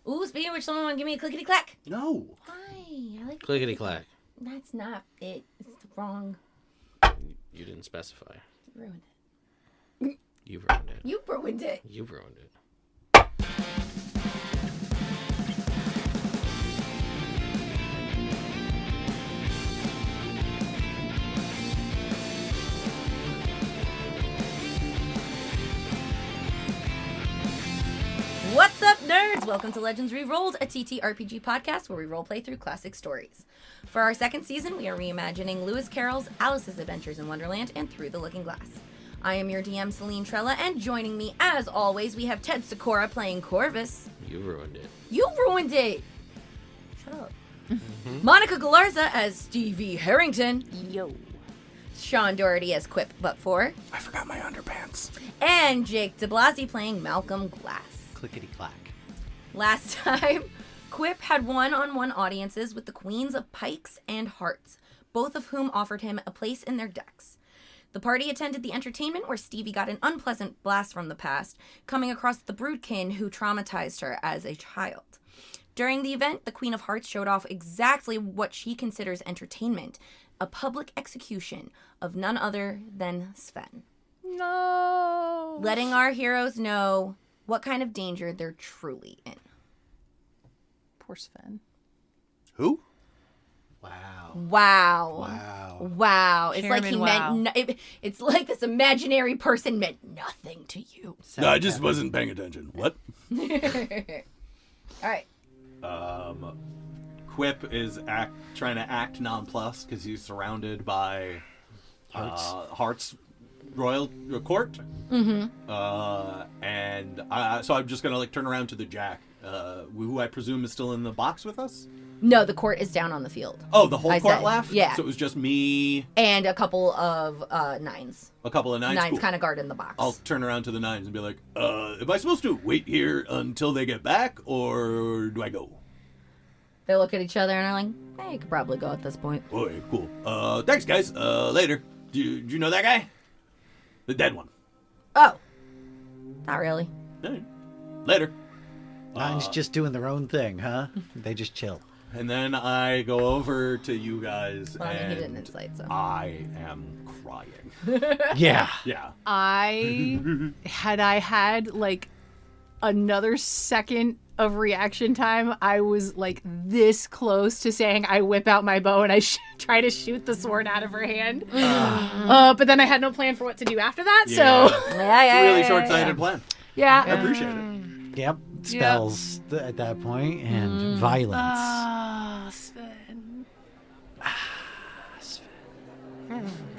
Ooh, speaking of which, someone want to give me a clickety-clack? No. Hi, I like Clickety-clack. That's not it. It's wrong. You didn't specify. You ruined it. You ruined it. You ruined it. You ruined it. What's up, nerds? Welcome to Legends Rerolled, a TTRPG podcast where we roleplay through classic stories. For our second season, we are reimagining Lewis Carroll's Alice's Adventures in Wonderland and Through the Looking Glass. I am your DM, Celine Trella, and joining me, as always, we have Ted Sikora playing Korvis. You ruined it. You ruined it! Shut up. Monica Galarza as Stevie Harrington. Yo. Sean Dougherty as Quip Buttfore. I forgot my underpants. And Jake DiBlasi playing Malcolm Glass. Clickety-clack. Last time, Quip had one-on-one audiences with the Queens of Pikes and Hearts, both of whom offered him a place in their decks. The party attended the entertainment where Stevie got an unpleasant blast from the past, coming across the broodkin who traumatized her as a child. During the event, the Queen of Hearts showed off exactly what she considers entertainment, a public execution of none other than Sven. No. Letting our heroes know what kind of danger they're truly in. Poor Sven. Who? Wow. It's like he Chairman, meant... it's like this imaginary person meant nothing to you. No, I just wasn't paying attention. What? All right. Quip is trying to act nonplussed because he's surrounded by Hearts Royal Court. Mm-hmm. So I'm just gonna turn around to the Jack, who I presume is still in the box with us. No, the court is down on the field. Oh, the whole court said, left? yeah. So it was just me. And a couple of nines. A couple of nines? Nines Cool. kind of guarding the box. I'll turn around to the nines and be like, am I supposed to wait here until they get back, or do I go? They look at each other and are like, hey, you could probably go at this point. Okay, cool. Thanks, guys. Later. Do you know that guy? The dead one. Oh. Not really. Hey. Later. Nine's just doing their own thing, huh? They just chill. And then I go over to you guys, Well, I mean, and he did an insight, so. I am crying. Yeah. Yeah. I had like another second of reaction time, I was like this close to saying I whip out my bow and I try to shoot the sword out of her hand. But then I had no plan for what to do after that. Yeah. So It's a really short-sighted plan. yeah. I appreciate it. Yep. Spells at that point and violence. Ah, Sven.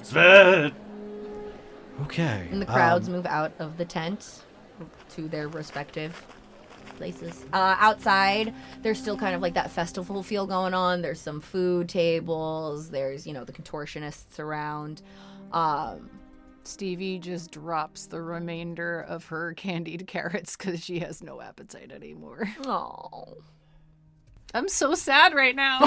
Sven! Okay. And the crowds move out of the tent to their respective places. Outside, there's still kind of like that festival feel going on. There's some food tables. There's, the contortionists around. Stevie just drops the remainder of her candied carrots because she has no appetite anymore. Oh. I'm so sad right now.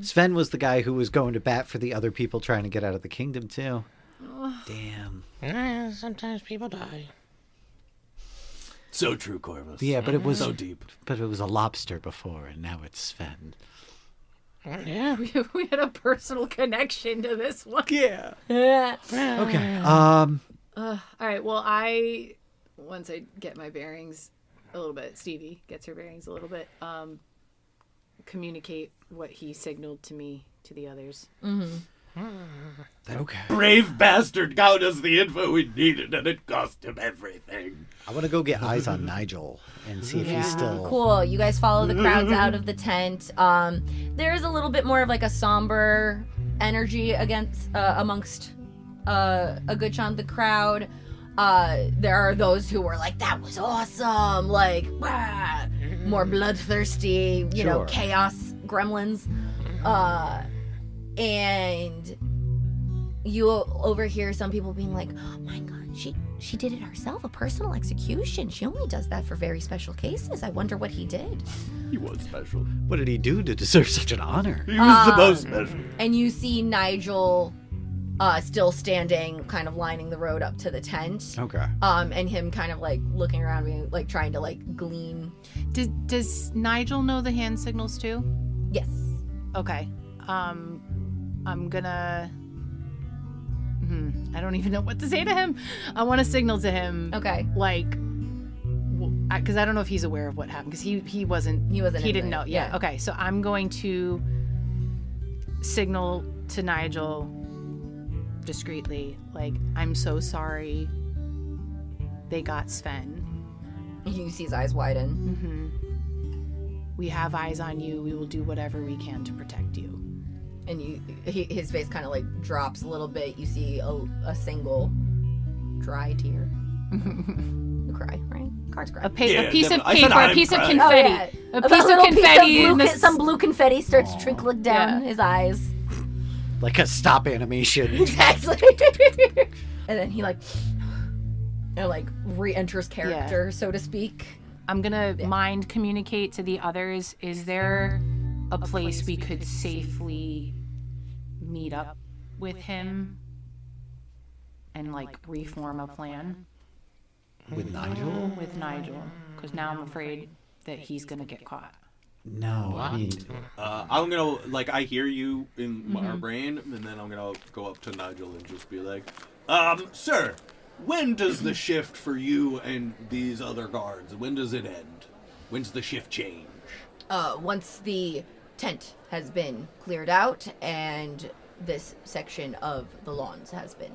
Sven was the guy who was going to bat for the other people trying to get out of the kingdom, too. Damn. Sometimes people die. So true, Korvis. Yeah, but it was so deep. But it was a lobster before, and now it's Sven. Yeah. We had a personal connection to this one. Yeah. Okay. All right. Well, once I get my bearings a little bit, Stevie gets her bearings a little bit, communicate what he signaled to me to the others. Mm-hmm. Okay. Brave bastard got us the info we needed, and it cost him everything. I want to go get eyes on Nigel and see if he's still... Cool. You guys follow the crowds out of the tent. There is a little bit more of like a somber energy amongst a good chunk of the crowd. There are those who were like, that was awesome. Like, wah! More bloodthirsty, chaos gremlins. And you overhear some people being like, oh my God, she did it herself, a personal execution. She only does that for very special cases. I wonder what he did. He was special. What did he do to deserve such an honor? He was the most special. And you see Nigel still standing, kind of lining the road up to the tent. Okay. And him kind of like looking around, being like trying to like glean. Does Nigel know the hand signals too? Yes. Okay. I'm gonna. I don't even know what to say to him. I want to signal to him. Okay. Like, because I don't know if he's aware of what happened. Because he wasn't. He didn't know. Yeah. Okay. So I'm going to signal to Nigel discreetly, like, I'm so sorry. They got Sven. You see his eyes widen. We have eyes on you. We will do whatever we can to protect you. And his face kind of like drops a little bit. You see a single dry tear. You cry, right? Cards cry. A piece of I paper, said a piece of I'm confetti. Oh, yeah. A piece of confetti. Piece of in some blue confetti starts trickling down his eyes. Like a stop animation. Exactly. And then he like re-enters character, so to speak. I'm gonna mind communicate to the others. Is there a place we could safely meet up with him and like reform a plan With Nigel? with Nigel? Because now I'm afraid that he's gonna get caught. No, I mean, I'm gonna I hear you in my brain, and then I'm gonna go up to Nigel and just be like, sir, when does the shift for you and these other guards, when does it end? When's the shift change? Once the tent has been cleared out and this section of the lawns has been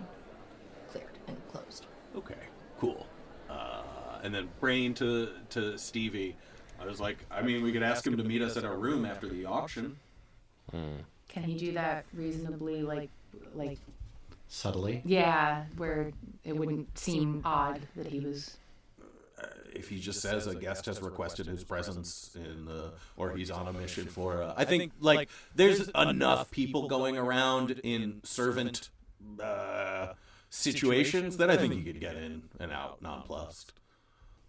cleared and closed. Okay, cool. And then Brain to Stevie. I was like, I mean, we could ask him to meet us at our room after the auction. Can he do that reasonably, like subtly? yeah, where it wouldn't seem odd that he was... If he just says a guest has requested his presence or he's on a mission for I think there's enough people going around in servant situations that I think you could get in and out nonplussed.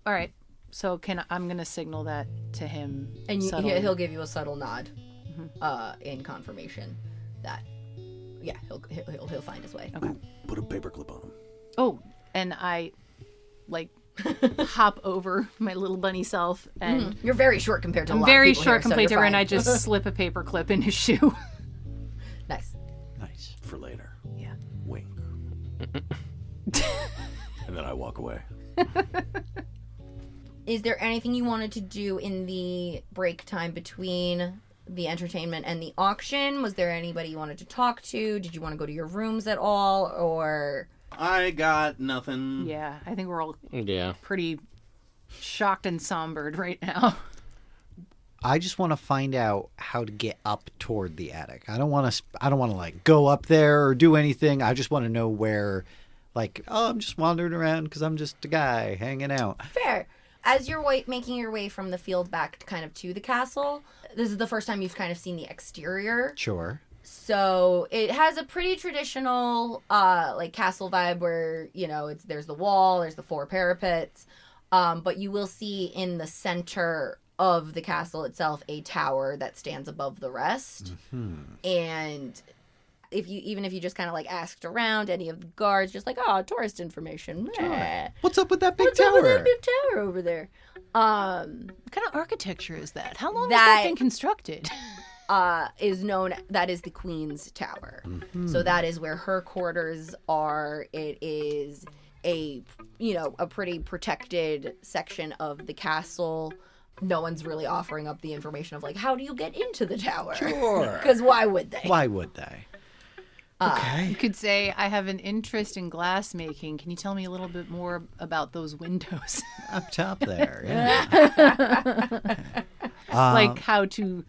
All right, so I'm gonna signal that to him, And subtly. he'll give you a subtle nod in confirmation that he'll find his way. Okay. Put a paperclip on him. Oh, and I hop over my little bunny self, and You're very short compared to a I'm lot very of people short here, so compared to you're her, and fine. I just slip a paper clip in his shoe. Nice. Nice. For later. Yeah. Wink. And then I walk away. Is there anything you wanted to do in the break time between the entertainment and the auction? Was there anybody you wanted to talk to? Did you want to go to your rooms at all, or... I got nothing. Yeah, I think we're all Yeah. pretty shocked and sombered right now. I just want to find out how to get up toward the attic. I don't want to go up there or do anything. I just want to know where, I'm just wandering around because I'm just a guy hanging out. Fair. As you're making your way from the field back to the castle, this is the first time you've kind of seen the exterior. Sure. So it has a pretty traditional castle vibe where, there's the wall, there's the 4 parapets, but you will see in the center of the castle itself a tower that stands above the rest. And if you just kind of asked around any of the guards, just tourist information. Meh. What's up with that big What's tower? up with that big tower over there? What kind of architecture is that? How long has that been constructed? Is known, that is the Queen's Tower. So that is where her quarters are. It is a pretty protected section of the castle. No one's really offering up the information of how do you get into the tower? Sure. Because why would they? Why would they? Okay. You could say, I have an interest in glass making. Can you tell me a little bit more about those windows? Up top there. Yeah. How to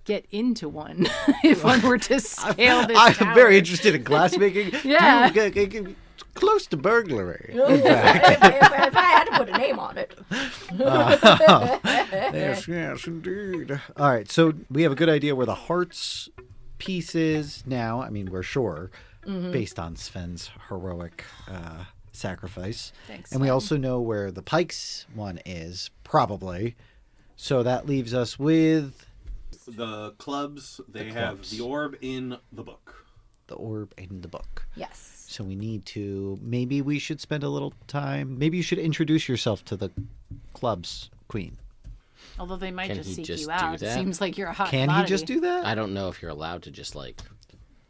get into one if one were to scale this I'm tower. very interested in glass making. Yeah. Close to burglary. if I had to put a name on it. Yes, indeed. All right, so we have a good idea where the hearts piece is now. I mean, we're sure, based on Sven's heroic sacrifice. Thanks, and we also know where the pikes one is, probably. So that leaves us with... The clubs, they have clubs. the orb in the book. the orb and the book. Yes. So we need to, maybe we should spend a little time. Maybe you should introduce yourself to the club's queen. Although they might Can just he seek just you do out. that? Seems like you're a hot Can he commodity. just do that? I don't know if you're allowed to just like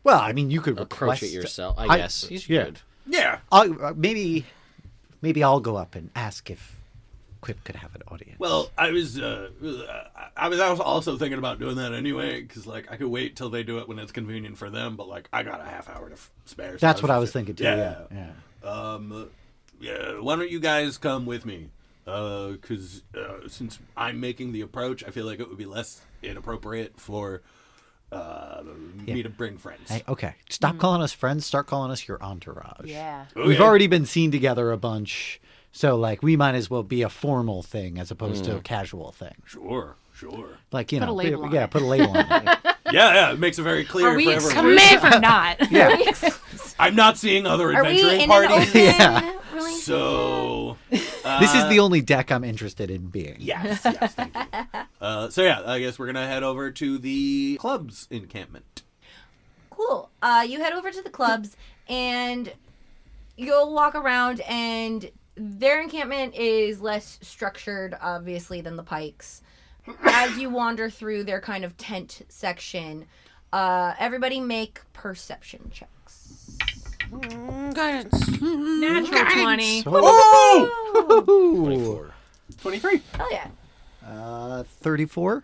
Well, I mean, you could approach request it yourself. I guess he's yeah. good. Yeah. Maybe I'll go up and ask if Quip could have an audience. Well, I was also thinking about doing that anyway, because like I could wait till they do it when it's convenient for them, but like I got a half hour to spare. So That's what I was just thinking too. Yeah. Yeah. Why don't you guys come with me? Because since I'm making the approach, I feel like it would be less inappropriate for me to bring friends. Hey, okay. Stop calling us friends. Start calling us your entourage. Yeah. Okay. We've already been seen together a bunch, so like we might as well be a formal thing as opposed to a casual thing. Sure. Like, you Put know, a label on yeah, it. put a label on it. Yeah, it makes it very clear Are we for everyone. exclusive or not? Yeah. I'm not seeing other Are we adventuring in parties, an open Yeah. relationship? so This is the only deck I'm interested in being. yes, thank you. So yeah, I guess we're gonna head over to the club's encampment. Cool. You head over to the clubs and you'll walk around, and their encampment is less structured, obviously, than the Pikes. As you wander through their kind of tent section, everybody make perception checks. Guidance. Natural 20. Oh! 24. 23. Hell yeah. 34?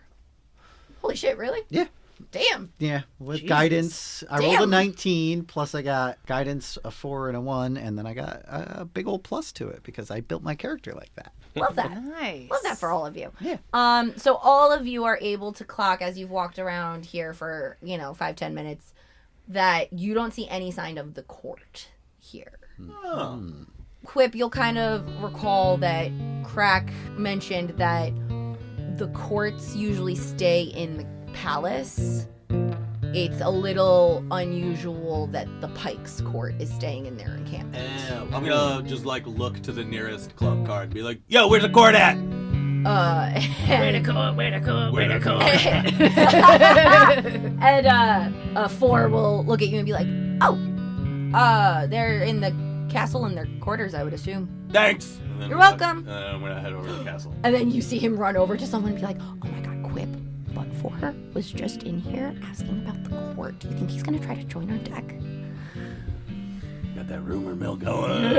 Holy shit, really? Yeah. Damn. Yeah, with Jesus. guidance, I rolled a Damn. 19, plus I got guidance, a 4 and a 1, and then I got a big old plus to it because I built my character like that. Love that. Nice. Love that for all of you. Yeah. So all of you are able to clock as you've walked around here for, 5-10 minutes that you don't see any sign of the court here. Oh. Quip, you'll kind of recall that Crack mentioned that the courts usually stay in the palace. It's a little unusual that the Pikes court is staying in their encampment. I'm gonna just like look to the nearest club card and be like, "Yo, where's the court at?" Where to go? And 4 will look at you and be like, "Oh, they're in the castle in their quarters, I would assume." Thanks. And then You're I'm welcome. gonna- I'm gonna head over to the castle. And then you see him run over to someone and be like, "Oh my God, Quip, Buttfore was just in here asking about the court. Do you think he's gonna try to join our deck?" Got that rumor mill going.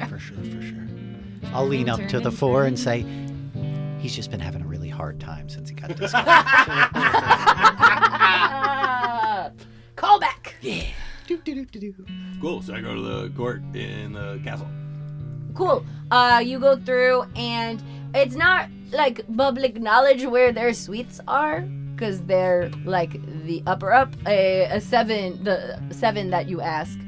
For sure. I'll lean up to the 4 and say, he's just been having a really hard time since he got this. Call back. Yeah. Cool. So I go to the court in the castle. Cool. You go through, and it's not like public knowledge where their suites are, because they're like the upper up. The 7 that you ask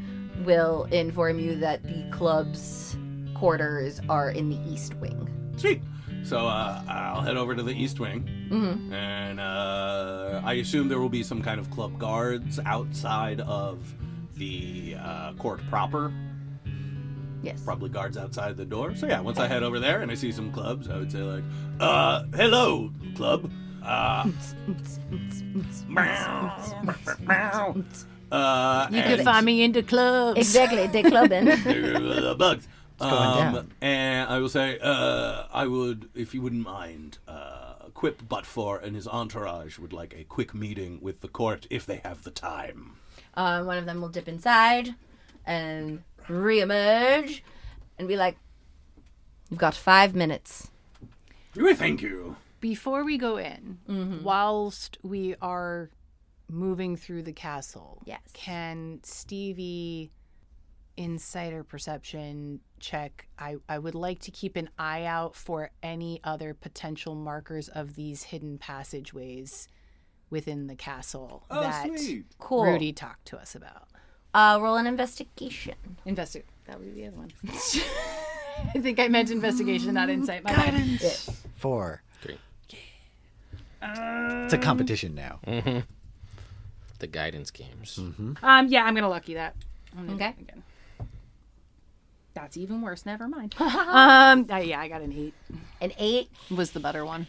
will inform you that the club's quarters are in the east wing. Sweet. So I'll head over to the east wing, and I assume there will be some kind of club guards outside of the court proper. Yes. Probably guards outside the door. So yeah, once I head over there and I see some clubs, I would say like, "Hello, club. You can find me in the clubs. Exactly. They're clubbing. the bugs." going down. And I will say, I would, if you wouldn't mind, Quip Buttfore and his entourage would like a quick meeting with the court if they have the time. One of them will dip inside and reemerge and be like, "You've got 5 minutes." Thank you. Before we go in, whilst we are moving through the castle, Yes. can Stevie insider perception check? I would like to keep an eye out for any other potential markers of these hidden passageways within the castle Oh, that sweet. Cool. Rudy talked to us about. Roll an investigation. Investigate. That would be the other one. I think I meant investigation, not insight. My bad. 4. 3. It's a competition now. The guidance games. Yeah, I'm gonna lucky that. I'm gonna do Okay. it again. That's even worse. Never mind. Yeah, I got an 8. An 8. Was the better one.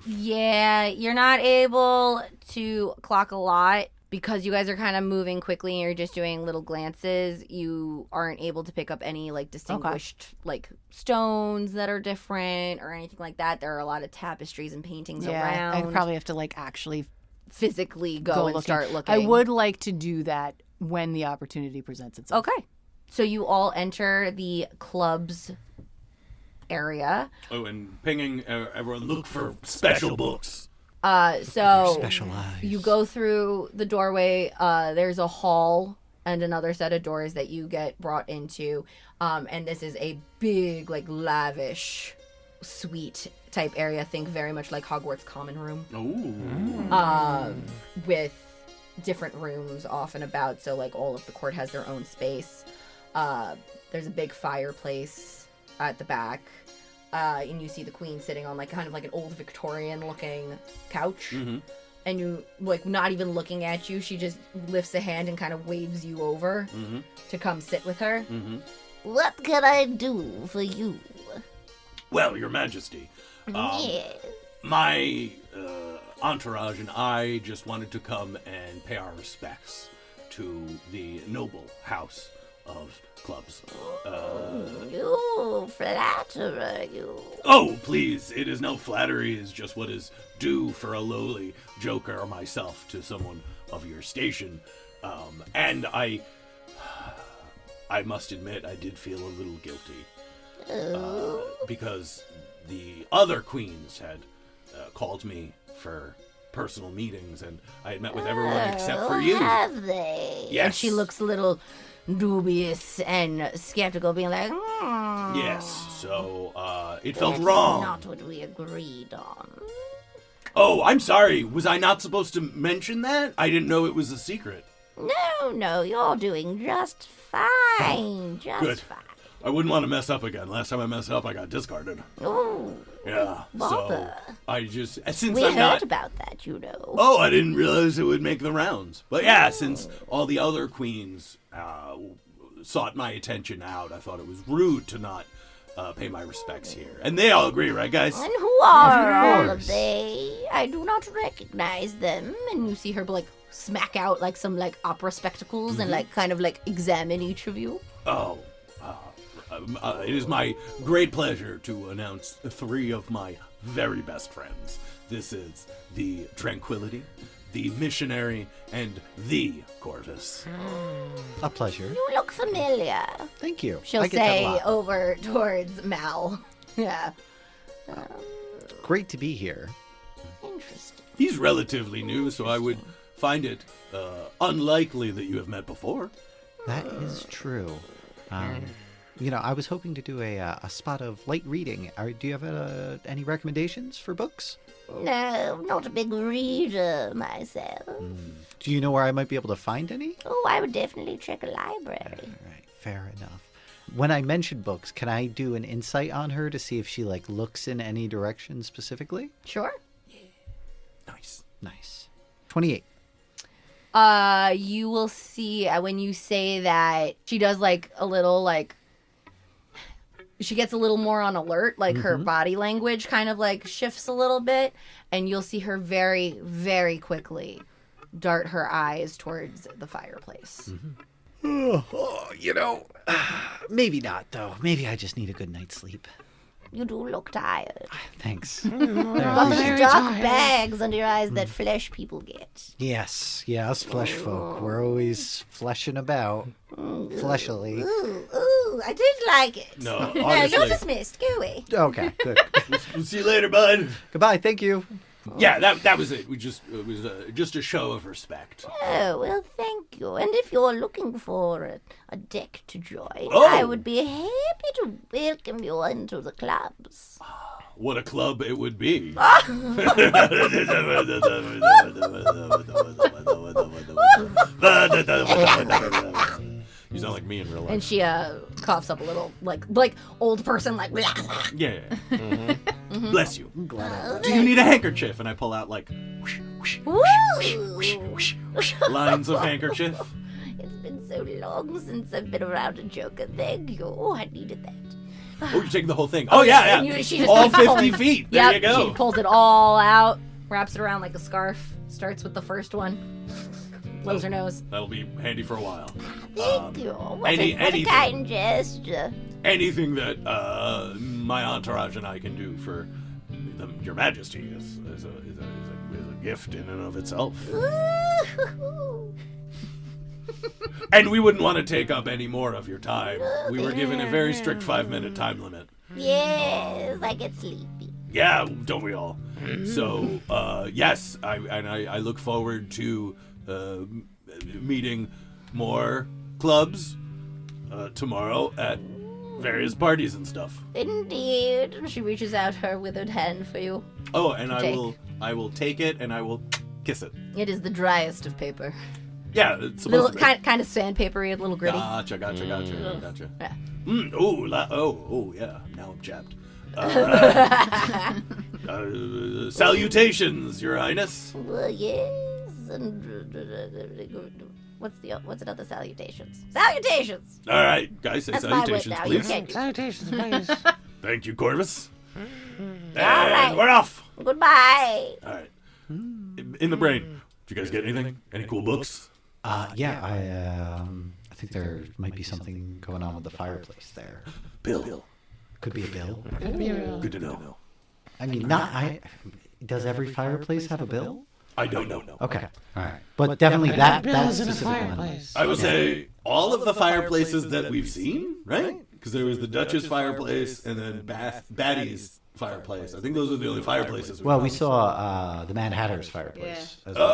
Yeah, you're not able to clock a lot because you guys are kind of moving quickly and you're just doing little glances, you aren't able to pick up any like distinguished like stones that are different or anything like that. There are a lot of tapestries and paintings around. I'd probably have to like actually physically go and start looking. I would like to do that when the opportunity presents itself. Okay. So you all enter the club's area. Oh, and pinging everyone, look for special books. So Specialized. you go through the doorway. There's a hall and another set of doors that you get brought into. And this is a big, like, lavish suite type area. Think very much like Hogwarts Common Room. Ooh. With different rooms off and about. So, like, all of the court has their own space. There's a big fireplace at the back. And you see the queen sitting on like kind of like an old Victorian looking couch. Mm-hmm. And you like not even looking at you, she just lifts a hand and kind of waves you over to come sit with her. Mm-hmm. What can I do for you? Well, Your Majesty, Yes. my entourage and I just wanted to come and pay our respects to the noble house of clubs. You flatterer, you. Oh, please, it is no flattery, it's just what is due for a lowly joker or myself to someone of your station. And I must admit, I did feel a little guilty. Because the other queens had called me for personal meetings, and I had met with everyone except for you. Have they? Yes. And she looks a little dubious and skeptical, being like, Yes, so it felt That's wrong. not what we agreed on. Oh, I'm sorry. Was I not supposed to mention that? I didn't know it was a secret. No, you're doing just fine. Just Good. fine. I wouldn't want to mess up again. Last time I messed up, I got discarded. Oh, Yeah, so bother. I just since we I'm heard not. about that, you know. Oh, I didn't realize it would make the rounds. But yeah, since all the other queens sought my attention out, I thought it was rude to not pay my respects here. And they all agree, right, guys? And who are all course. of they? I do not recognize them. and you see her like smack out like some like opera spectacles and like kind of like examine each of you. Oh, it is my great pleasure to announce 3 of my very best friends. This is the Tranquility, the Missionary, and the Korvis. A pleasure. You look familiar. Thank you. She'll I get that a say lot. over towards Mal. Yeah. Great to be here. Interesting. He's relatively new, so I would find it unlikely that you have met before. That is true. I was hoping to do a spot of light reading. Do you have any recommendations for books? No, not a big reader myself. Do you know where I might be able to find any? Oh, I would definitely check a library. All right, fair enough. When I mention books, can I do an insight on her to see if she like looks in any direction specifically? Sure. Nice. 28. You will see when you say that she does like a little like she gets a little more on alert, like her body language kind of like shifts a little bit, and you'll see her very, very quickly dart her eyes towards the fireplace. Maybe not though. Maybe I just need a good night's sleep. You do look tired. Thanks. Got those dark bags under your eyes that flesh people get. Yes, us flesh folk. We're always fleshing about. Fleshily. Ooh, I did like it. No, You're honestly. dismissed. Go away. Okay, good. We'll see you later, bud. Goodbye. Thank you. Yeah, that was it. It was just a show of respect. Oh, well, thank you. And if you're looking for a deck to join, Oh. I would be happy to welcome you into the clubs. What a club it would be. You sound like me in real life. And she coughs up a little, like old person, like. Yeah. Bless you. Do you need a handkerchief? And I pull out like lines of handkerchief. It's been so long since I've been around a joker. Thank you. Oh, I needed that. Oh, you're taking the whole thing. Oh, yeah, And yeah. she just All keeps 50 pulling. feet. There Yep, you go. she pulls it all out, wraps it around like a scarf, starts with the first one. Blows her nose. That'll be handy for a while. Thank you. What a anything. kind gesture. Anything that my entourage and I can do for Your Majesty is a gift in and of itself. And we wouldn't want to take up any more of your time. We were given a very strict 5-minute time limit. Yes, I get sleepy. Yeah, don't we all? So, yes, I look forward to meeting more clubs tomorrow at various parties and stuff. Indeed. She reaches out her withered hand for you. Oh, and Take. I will take it and I will kiss it. It is the driest of paper. Yeah, it's supposed Little, to be. kind of sandpapery, a little gritty. Gotcha. Yeah. Yeah. Now I'm chapped. Salutations, Your Highness. Well, yes. And what's another salutations? Salutations. All right, guys, say That's my wit salutations, now. You please. can't do. Salutations, please. Thank you, Corvus. And right. we're off. Goodbye. All right. In the brain. Did you guys get anything? Any cool books? Yeah, I think there might be something going on with the fireplace there. Bill. Could be a bill. Good to know. I mean, does every fireplace have a bill? I don't know. Okay, all right, but definitely that Bill's in a specific one. fireplace. I would say all of the fireplaces that we've seen, right? Because there was the Duchess fireplace and then Batty's fireplace. I think those are the only fireplaces. Well, we saw the Mad Hatter's fireplace. As well.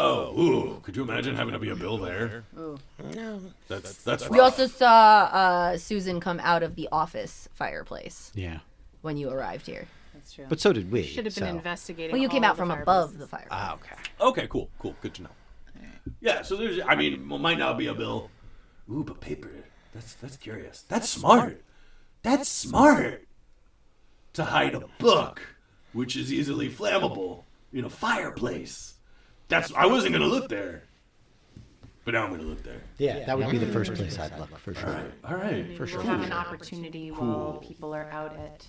Oh, ooh! Could you imagine having to be a bill there? Ooh. No. That's We also saw Susan come out of the office fireplace Yeah, when you arrived here. That's true. but so did we. Should have been so. investigating. Well, you came all out the from fireplaces. above the fireplace. Ah, okay. Okay, cool. Good to know. Yeah, so there's, I mean, might not be a bill. Ooh, but paper. That's curious. That's smart. That's smart. To hide a book, which is easily flammable, in a fireplace. I wasn't gonna look there, but now I'm gonna look there. Yeah, that would be the first place I'd look for sure. All right. For sure. We'll have an opportunity while people are out at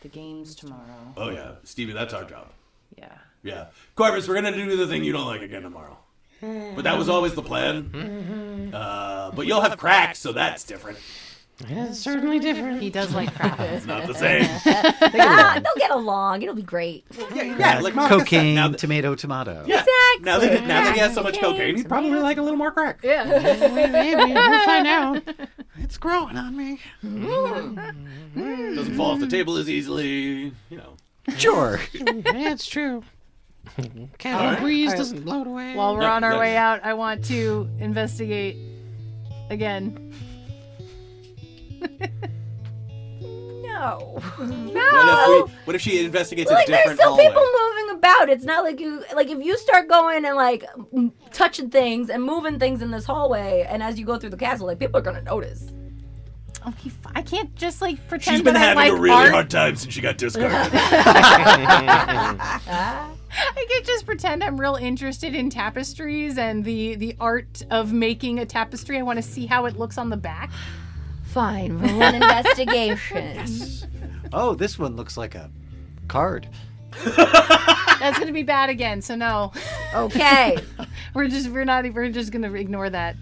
the games tomorrow. Oh yeah, Stevie, that's our job. Yeah. Yeah, Korvis, we're gonna do the thing you don't like again tomorrow. But that was always the plan. But you'll have cracks, so that's different. It's certainly different. He does like crap. It's not the same. They'll get along. It'll be great. Yeah, like Cocaine, Now that, tomato. yeah. Now that he has so much cocaine, he'd probably like a little more crack. Maybe we'll find out. It's growing on me. Doesn't fall off the table as easily, you know. Sure. Yeah, it's true. Casual breeze doesn't blow it away. While we're No, on our no. way out, I want to investigate again. No. What if she investigates Like a there's different still hallway? people moving about. It's not like if you start going and like touching things and moving things in this hallway, and as you go through the castle, like people are gonna notice. Okay, I can't just like pretend She's been that I having like a really art. hard time since she got discarded. I can't just pretend I'm real interested in tapestries and the art of making a tapestry. I want to see how it looks on the back. Fine, roll an investigation. Oh, this one looks like a card. That's gonna be bad again. So no, Okay. we're just gonna ignore that.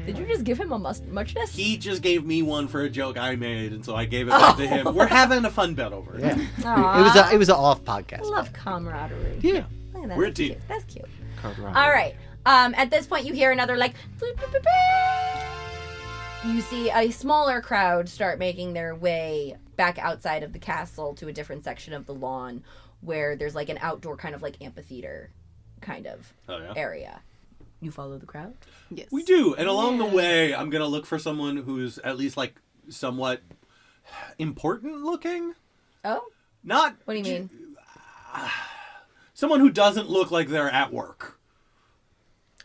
Did you just give him a muchness? He just gave me one for a joke I made, and so I gave it back to him. We're having a fun bet over it. Yeah. Aw. It was an off podcast. Love camaraderie. Yeah. Look at that. We're a That's team. cute. That's cute. Card All right. At this point, you hear another like. You see a smaller crowd start making their way back outside of the castle to a different section of the lawn, where there's like an outdoor kind of like amphitheater, kind of area. You follow the crowd. Yes, We do, and along the way, I'm gonna look for someone who's at least like somewhat important looking. Oh, Not. what do you mean? Someone who doesn't look like they're at work.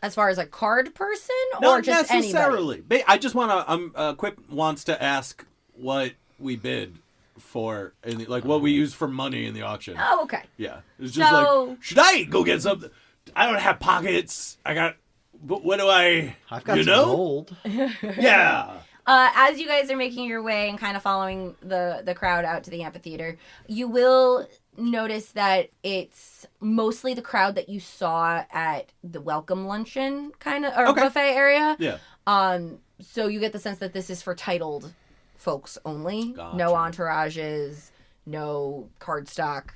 As far as a card person, or Not just anybody? necessarily. I just want to. Quip wants to ask what we bid for, like what we use for money in the auction. Oh, okay. Yeah, it's just So- like, should I go get something? I don't have pockets. But what do I? I've got you some know? gold. Yeah. As you guys are making your way and kind of following the crowd out to the amphitheater, you will notice that it's mostly the crowd that you saw at the welcome luncheon kind of or buffet area. Yeah. So you get the sense that this is for titled folks only. Gotcha. No entourages, no cardstock,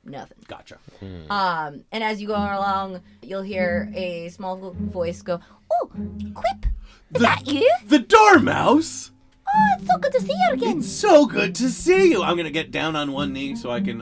nothing. Gotcha. And as you go along, you'll hear a small voice go, Oh, Quip, is that you? The Dormouse? Oh, it's so good to see you again. It's so good to see you. I'm going to get down on one knee so I can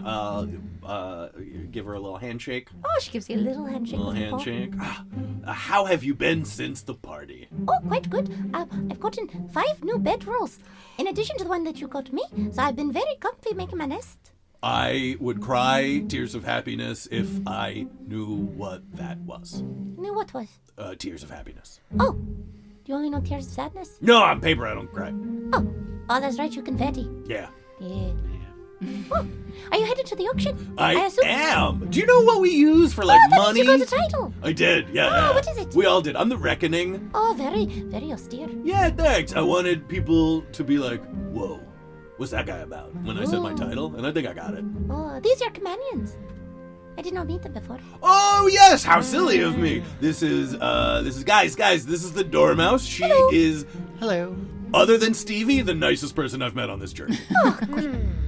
give her a little handshake. Oh, she gives you a little handshake. A little with her paw. handshake. How have you been since the party? Oh, quite good. I've gotten 5 new bedrolls, in addition to the one that you got me. So I've been very comfy making my nest. I would cry tears of happiness if I knew what that was. Knew what was? Tears of happiness. Oh, you only know tears of sadness? No, on paper I don't cry. Oh, that's right, you confetti. Yeah. Yeah. Oh, are you headed to the auction? I assume. am. Do you know what we use for like That money? means you got the title. I did. Yeah. Oh, yeah. what is it? We all did. I'm the Reckoning. Oh, very, very austere. Yeah, thanks. I wanted people to be like, "Whoa, what's that guy about?" When I said my title, and I think I got it. Oh, these are companions. I did not meet them before. Oh yes, how silly of me. This is guys. This is the Dormouse. She is, Hello. other than Stevie, the nicest person I've met on this journey.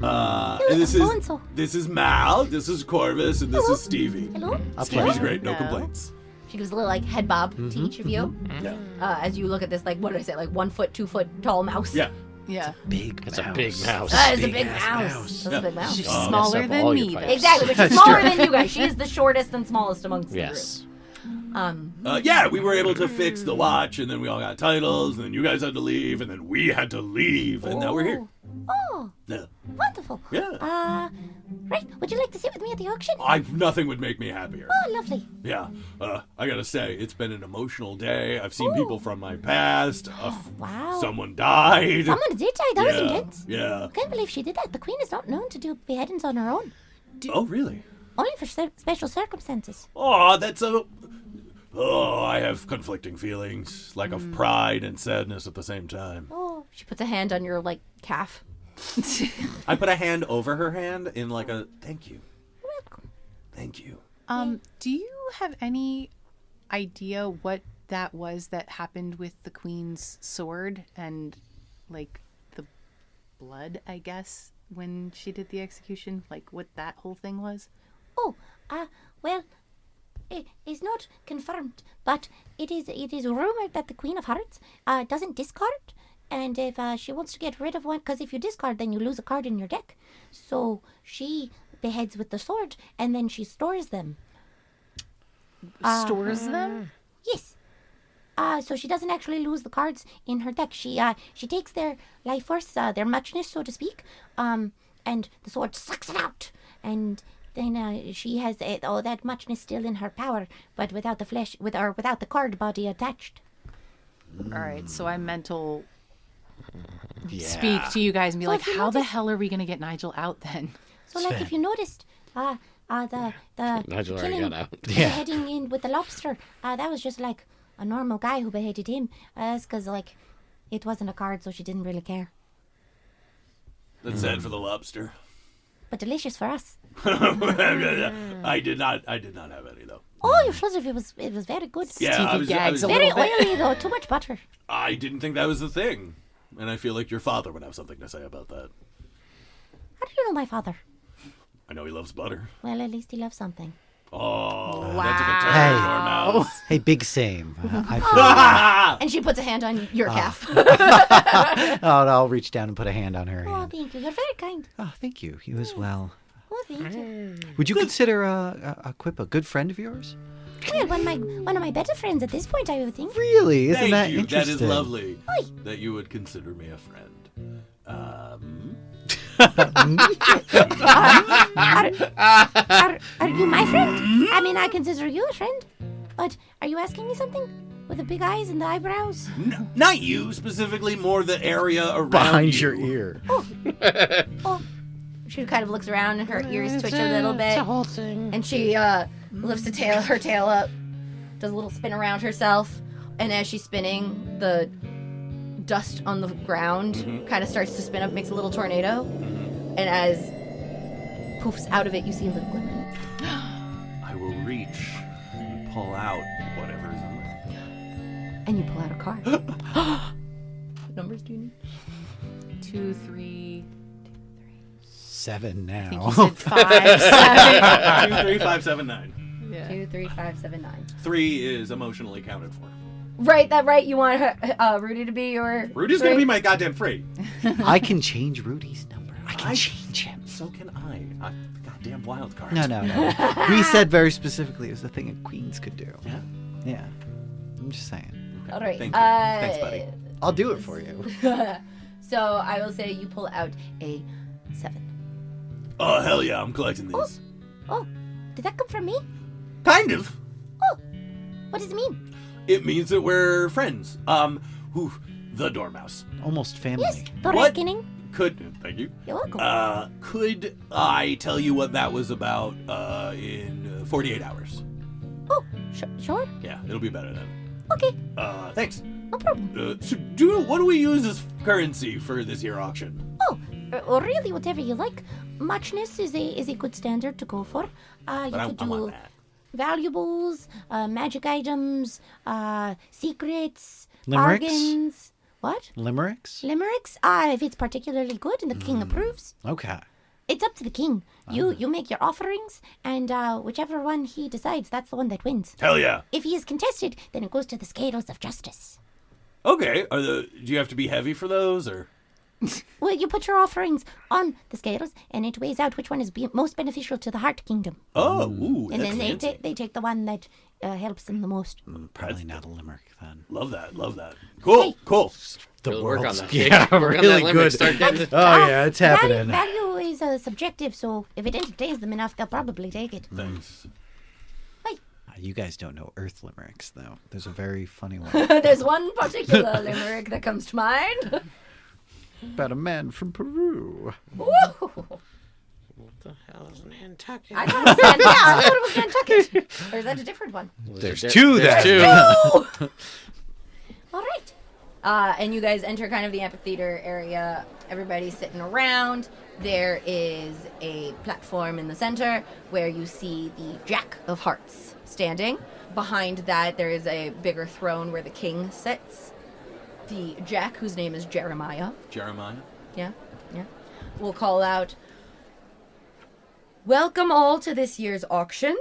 And this so-and-so. is Mal. This is Korvis, and this is Stevie. Hello? Stevie's great. No Hello. complaints. she gives a little like head bob to each of you. Yeah. As you look at this, like, what did I say, like 1 foot, 2 foot tall mouse. Yeah. Yeah. Big It's mouse. a big mouse. That is a big Big-ass mouse. That's a big mouse. She's Oh, smaller mess up than all your me, pipes. though. Exactly, but she's smaller than you guys. She is the shortest and smallest amongst the Yes. group. Yeah, we were able to fix the watch, and then we all got titles, and then you guys had to leave, and then we had to leave, and now we're here. Oh, Yeah. wonderful. Yeah. Right. Would you like to sit with me at the auction? Nothing would make me happier. Oh, lovely. Yeah. I gotta say, it's been an emotional day. I've seen people from my past. Wow. Someone died. Someone did die. That was Yeah, intense. Yeah. I can't believe she did that. The queen is not known to do beheadings on her own. Oh, really? Only for special circumstances. Oh, that's a... Oh, I have conflicting feelings, like of pride and sadness at the same time. Oh, She puts a hand on your, like, calf. I put a hand over her hand in like a thank you. welcome. Thank you. Do you have any idea what that was that happened with the queen's sword and, like, the blood, I guess, when she did the execution? Like, what that whole thing was? Oh, well, it is not confirmed, but it is rumored that the Queen of Hearts doesn't discard, and if she wants to get rid of one, because if you discard, then you lose a card in your deck. So she beheads with the sword, and then she stores them. Stores them? Yes. So she doesn't actually lose the cards in her deck. She takes their life force, their muchness, so to speak, and the sword sucks it out, and then she has all that muchness still in her power, but without the flesh, without the card body attached. All right, so I mental Yeah. speak to you guys and be So like, if you how the notice- hell are we going to get Nigel out then? So, like, if you noticed, the Nigel already killing, got out. beheading in with the lobster, that was just like a normal guy who beheaded him. That's because, like, it wasn't a card, so she didn't really care. That's sad for the lobster. But delicious for us. I did not have any though. Oh, you should have. It was very good. Yeah, I was gags a Very little bit. oily though. Too much butter. I didn't think that was the thing, and I feel like your father would have something to say about that. How do you know my father? I know he loves butter. Well, at least he loves something. Oh, that's a good Hey. turn, Dormouse. Hey, big same. I feel And she puts a hand on your calf. I'll reach down and put a hand on her Oh, hand. thank you. You're very kind. Oh, thank you. You as well. Oh, thank you. Would you consider a Quip a good friend of yours? Well, one of my better friends at this point, I would think. Really? Isn't Thank that you. That interesting? is lovely. Oi. That you would consider me a friend. Are you my friend? I mean, I consider you a friend. But are you asking me something? With the big eyes and the eyebrows? Not you specifically, more the area around Behind you. your ear. Oh, She kind of looks around and her ears twitch a little It's bit. a whole thing. And she lifts her tail up, does a little spin around herself, and as she's spinning, the dust on the ground kind of starts to spin up, makes a little tornado. And as poofs out of it, you see a little glimmer. I will reach and pull out whatever is in there. And you pull out a card. What numbers do you need? 2, 3. 7 I think now. you said 5, 7. 2, 3, 5, 7, 9. Yeah. 2, 3, 5, 7, 9. 3 is emotionally counted for. Right, you want Roodey to be your... Rudy's gonna be my goddamn free. I can change Rudy's number. I can change him. So can I. Goddamn wild card. No. We said very specifically it was the thing that queens could do. Yeah. Yeah. I'm just saying. Okay. All right. Thank you. Thanks, buddy. I'll do it for you. So I will say you pull out a 7. Oh hell yeah! I'm collecting these. Oh, did that come from me? Kind of. What does it mean? It means that we're friends. The Dormouse. Almost family. Yes, the What? reckoning. Thank you. You're welcome. Could I tell you what that was about in 48 hours? Oh, sure. Yeah, it'll be better then. Okay, Thanks. no problem. So what do we use as currency for this here auction? Oh, really, whatever you like. Muchness is a good standard to go for. You But I could want do that. valuables, magic items, secrets, Limericks? bargains. What? Limericks? Limericks? If it's particularly good and the king approves. Okay. It's up to the king. You make your offerings, and whichever one he decides, that's the one that wins. Hell yeah. If he is contested, then it goes to the scales of justice. Okay. Do you have to be heavy for those, or? Well, you put your offerings on the scales, and it weighs out which one is most beneficial to the Heart Kingdom. Oh, ooh, And that's then fancy. they take the one that helps them the most. Probably not a limerick then. Love that. Cool. The Really work on world's that. yeah, Work on that really limerick. good. Start getting it. Oh yeah, it's happening. Value is subjective, so if it entertains them enough, they'll probably take it. Thanks. You guys don't know Earth limericks though. There's a very funny one There's one particular limerick that comes to mind. about a man from Peru. Woo! What the hell is Nantucket? I thought it was Nantucket. Or is that a different one? There's two there. Two. All right. And you guys enter kind of the amphitheater area. Everybody's sitting around. There is a platform in the center where you see the Jack of Hearts standing. Behind that, there is a bigger throne where the king sits. The Jack, whose name is Jeremiah. Jeremiah. Yeah. We'll call out, welcome all to this year's auction.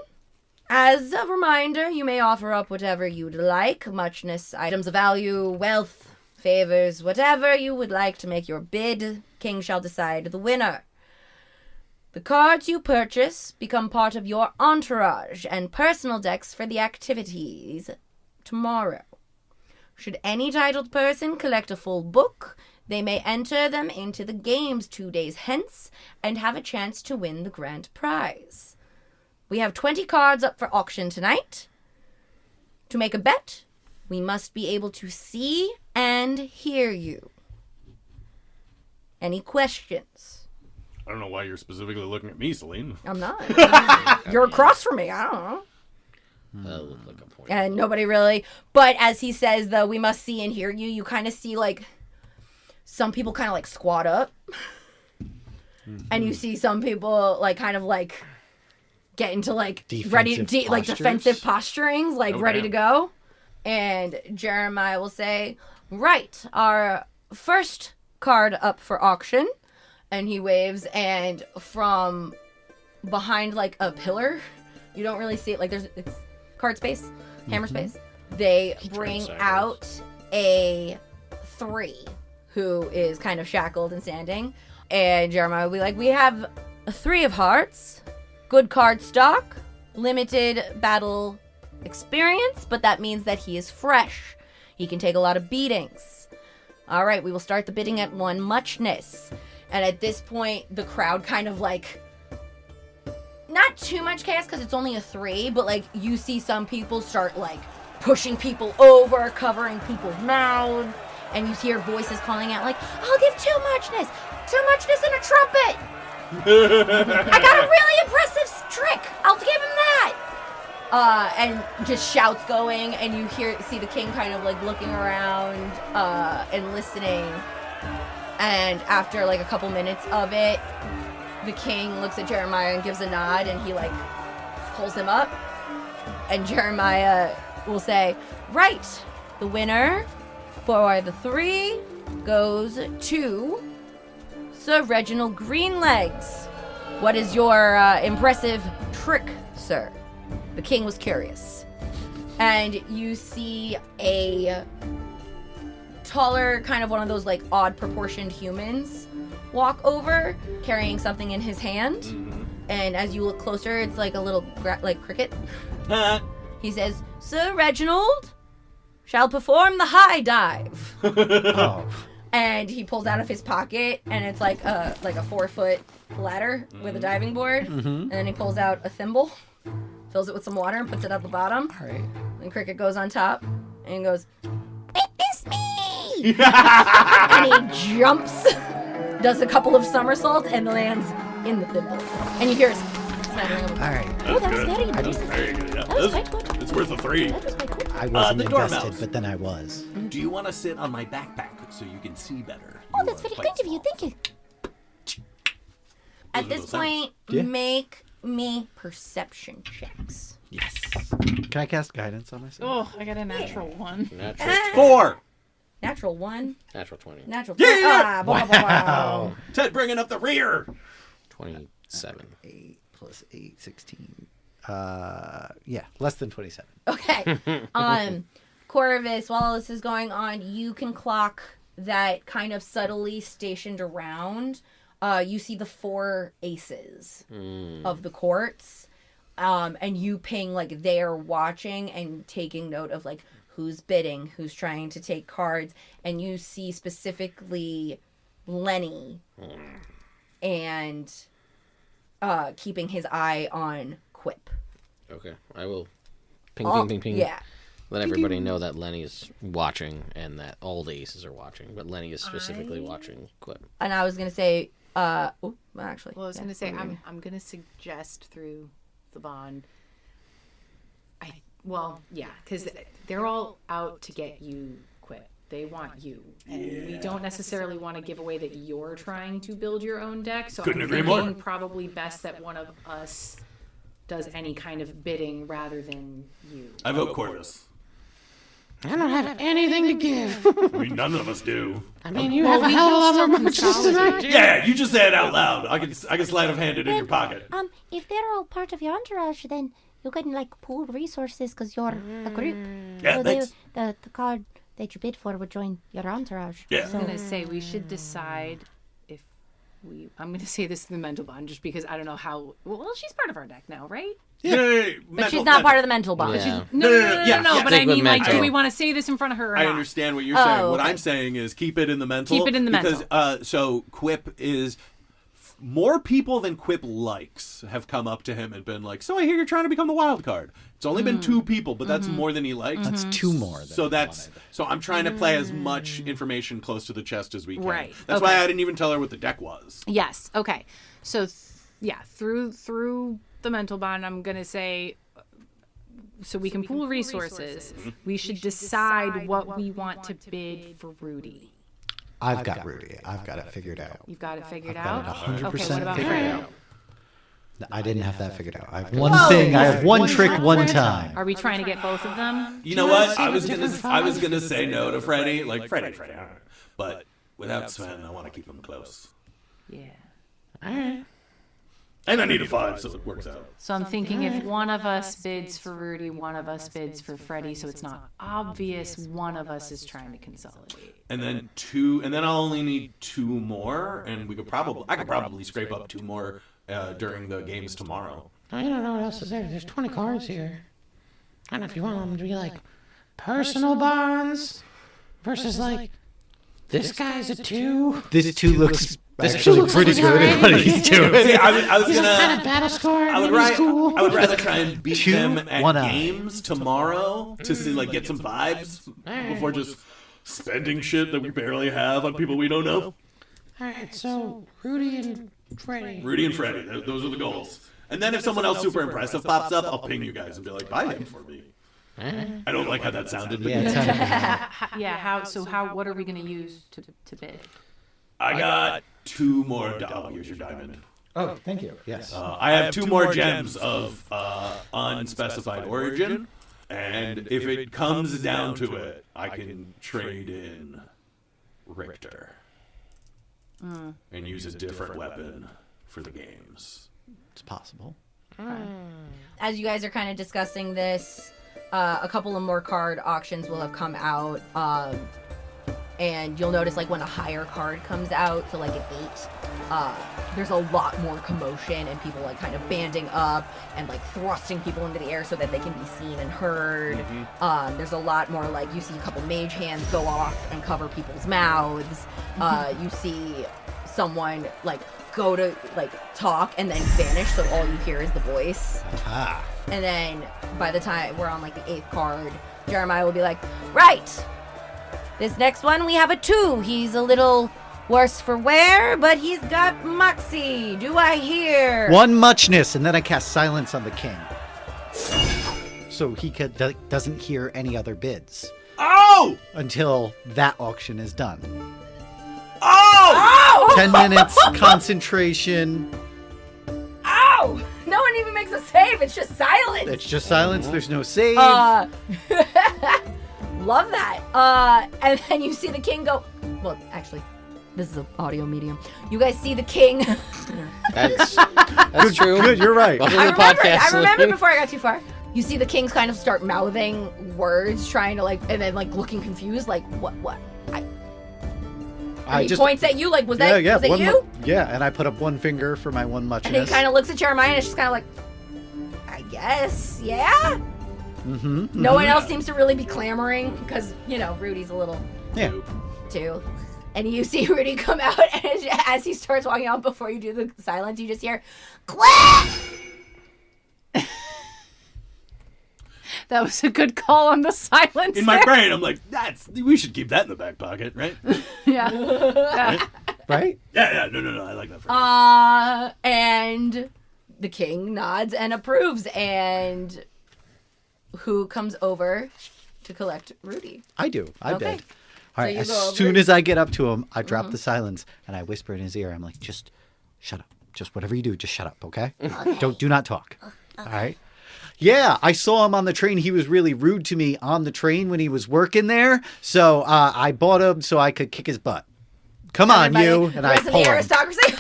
As a reminder, you may offer up whatever you'd like, muchness, items of value, wealth, favors, whatever you would like to make your bid. King shall decide the winner. The cards you purchase become part of your entourage and personal decks for the activities tomorrow. Should any titled person collect a full book, they may enter them into the games 2 days hence and have a chance to win the grand prize. We have 20 cards up for auction tonight. To make a bet, we must be able to see and hear you. Any questions? I don't know why you're specifically looking at me, Celine. I'm not. You're across from me. I don't know. That looked like a point. And nobody really. But as he says, though, we must see and hear you, you kind of see, like, some people kind of, like, squat up. And you see some people, like, kind of, like, get into, like, Defensive like, postures? defensive posturings, like, Oh, ready damn. to go. And Jeremiah will say, right, our first card up for auction. And he waves, and from behind, like, a pillar, you don't really see it, like, it's card space, hammer space. They bring sideways. out a 3 who is kind of shackled and standing. And Jeremiah will be like, we have a 3 of hearts, good card stock, limited battle experience, but that means that he is fresh. He can take a lot of beatings. All right, we will start the bidding at 1 muchness. And at this point, the crowd kind of like, not too much chaos because it's only a 3, but like you see some people start like pushing people over, covering people's mouths, and you hear voices calling out like, I'll give 2 muchness and a trumpet. I got a really impressive trick. I'll give him that. and just shouts going, and you see the king kind of like looking around and listening. And after like a couple minutes of it, the king looks at Jeremiah and gives a nod, and he like pulls him up, and Jeremiah will say, "Right, the winner for the 3 goes to Sir Reginald Greenlegs. What is your impressive trick, sir?" The king was curious. And you see a taller, kind of one of those like odd proportioned humans walk over, carrying something in his hand. And as you look closer, it's like a little like cricket. He says, "Sir Reginald shall perform the high dive." Oh. And he pulls out of his pocket, and it's like a 4-foot ladder with a diving board. And then he pulls out a thimble, fills it with some water, and puts it at the bottom. All right. And Cricket goes on top, and he goes, "Witness me!" And he jumps, does a couple of somersaults, and lands in the thimble. And you hear a smattering of All right. Oh, that was very nice. Very good. Yeah. That was quite good. It's worth a 3. That was quite good. I wasn't the invested, dormouse. but then I was. Do you want to sit on my backpack so you can see better? Oh, that's very kind of you. Thank you. At this point, Yeah. make me perception checks. Yes. Can I cast guidance on myself? Oh, I got a natural 1. Natural, 4. Natural 1, natural 20. natural Yeah! 4. Ah, blah, blah, blah. Ted bringing up the rear. 27. 8 plus 8, 16. Yeah, less than 27. Okay. Korvis, while all this is going on, you can clock that kind of subtly stationed around. You see the 4 aces of the courts. And you ping like they're watching and taking note of like who's bidding, who's trying to take cards. And you see specifically Lenny and keeping his eye on Quip. Okay, I will ping, ping, ping, ping. Yeah. Let everybody know that Lenny's watching and that all the aces are watching, but Lenny is specifically watching Quip. And I was going to say, actually. Well, I was yeah, going to say, what were you I'm going to suggest through the bond. Because they're all out to get you, Quip. They want you. And we don't necessarily want to give away that you're trying to build your own deck. So Couldn't I'm agree thinking more. probably best that one of us does any kind of bidding rather than you. I vote Korvis. I don't have anything to give. I mean, none of us do. I mean, you have a hell of a lot more monsters than I do. Yeah, you just say it out loud. I can sleight of hand it in your pocket. If they're all part of your entourage, then you can like pool resources because you're a group. Yeah, So thanks. the card that you bid for would join your entourage. Yeah. I was going to say we should decide if I'm going to say this in the mental bond just because I don't know how. Well, she's part of our deck now, right? Yay, But she's not part of the mental bond. Yeah. No. Yeah, But Stick I with mean, like, mental. do we want to say this in front of her or I not? understand what you're saying. What okay. I'm saying is keep it in the mental. Keep it in the mental. Because, so Quip is... More people than Quip likes have come up to him and been like, "So I hear you're trying to become the wild card." It's only been 2 people, but that's more than he likes. That's 2 more. Than So I that's wanted. so I'm trying to play as much information close to the chest as we can. Right. That's why I didn't even tell her what the deck was. Yes. Okay. So, through the mental bond, I'm going to say, so we can pool resources. We should decide what we want to bid for Roodey. I've got Rudy. I've got it figured out. You've got it figured Got out? it 100% Okay, what about figured Freddie? out. I didn't have that figured out. I have one thing. I have one trick, one time. Are we trying to get both of them? You know what? I was gonna say no to Freddy, like Freddy, all right. But without Sven, I want to keep him close. Yeah. All right. And I need a 5, so it works out. So I'm thinking if one of us bids for Roodey, one of us bids for Freddie, so it's not obvious one of us is trying to consolidate. And then 2, and then I'll only need 2 more, and I could probably scrape up 2 more during the games tomorrow. I don't know what else is there. There's 20 cards here. I don't know if you want them to be like personal bonds versus like this guy's a 2. This 2 looks This actually looks pretty like good it's at what alright. he's doing. See, I was He's kind gonna. of battle scar. I would, Maybe he's cool. I would rather try and beat 2, them at 1 eye. games tomorrow to see, like, get some vibes before just spending shit that we barely have on people we don't know. All right, so Roodey and Freddy. Roodey and Freddy, those are the goals. And then if someone else super impressive pops up, I'll ping you guys and be like, buy him for me. I don't like how that sounded. But Yeah, it sounded Yeah. What are we gonna use to bid? I got 2 more. Here's your diamond. Oh, thank you. Yes. I have 2 more gems of unspecified origin, and if it comes down to it, I can trade in Richter and use a different weapon for the games. It's possible. As you guys are kind of discussing this, a couple of more card auctions will have come out, and you'll notice like when a higher card comes out, so like an 8, there's a lot more commotion and people like kind of banding up and like thrusting people into the air so that they can be seen and heard. There's a lot more like you see a couple mage hands go off and cover people's mouths. You see someone like go to like talk and then vanish, so all you hear is the voice. And then by the time we're on like the 8th card, Jeremiah will be like, right, this next one we have a 2. He's a little worse for wear, but he's got Moxie. Do I hear? 1 muchness, and then I cast silence on the king. So he doesn't hear any other bids. Oh! Until that auction is done. Oh! 10 minutes, concentration. Ow! No one even makes a save. It's just silence. It's just silence. There's no save. Love that. And then you see the king go. Well, actually, this is an audio medium. You guys see the king. That's true. Good, you're right. Welcome I to the podcast. remember before I got too far. You see the kings kind of start mouthing words, trying to like, and then like looking confused, like what? He points at you, like was that you? Yeah, and I put up 1 finger for my 1 muchness. And he kind of looks at Jeremiah and it's just kind of like, I guess, yeah. No one else seems to really be clamoring because Rudy's a little too. And you see Roodey come out, and as he starts walking out, before you do the silence, you just hear, Quip! That was a good call on the silence. In my brain, I'm like, we should keep that in the back pocket, right? Yeah. Right? Yeah. No. I like that phrase. And the king nods and approves. And who comes over to collect Roodey? I do. I bid. All right. you As go over. soon as I get up to him, I drop the silence and I whisper in his ear. I'm like, just shut up. Just whatever you do, just shut up, okay? Do not talk. All right. Yeah, I saw him on the train. He was really rude to me on the train when he was working there. So I bought him so I could kick his butt. Come on, you. And I pull the him. aristocracy.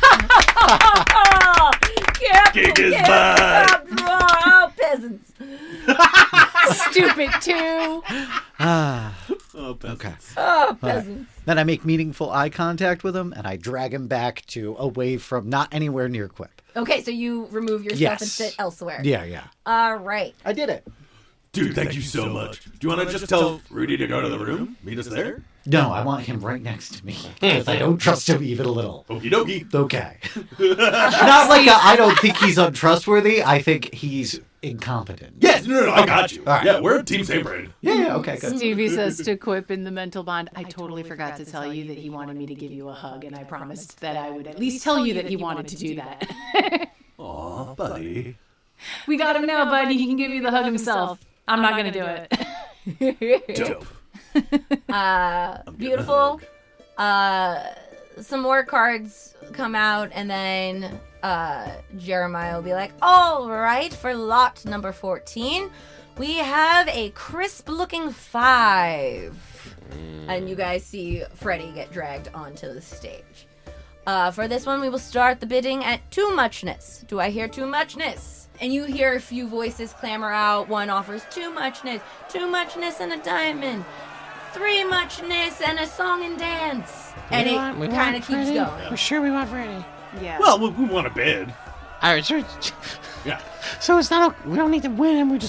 Kick his butt. Oh, peasants. Stupid too. Oh, Okay. Oh, peasants. Then I make meaningful eye contact with him and I drag him back to away from not anywhere near Quip. Okay, so you remove your stuff and sit elsewhere. Yeah. All right. I did it. Dude, thank you so much. Do you want to just tell Roodey to go to the room? Meet us there? No, I want him right next to me because I don't trust him even a little. Okie dokie. Okay. Not like I don't think he's untrustworthy. I think he's incompetent. Yes, no, I got you. All right. Yeah, we're Team Same Brain. Yeah, okay, good. Stevie says to Quip in the mental bond, I totally forgot to tell you that he wanted me to give you a hug, and I promised that I would at least tell you that he wanted to do that. Aw, buddy. We got him now, buddy. He can give you the hug himself. I'm not going to do it. Dope. Beautiful. Some more cards come out, and then Jeremiah will be like, all right, for lot number 14, we have a crisp-looking 5. And you guys see Freddy get dragged onto the stage. For this one, we will start the bidding at 2 muchness. Do I hear 2 muchness? And you hear a few voices clamor out. One offers 2 muchness, 2 muchness and a diamond, 3 muchness and a song and dance. And it kind of keeps going. We're sure we want Freddy. Yeah. Well, we want to bid. All right, sure. Yeah. So it's not. We don't need to win him. We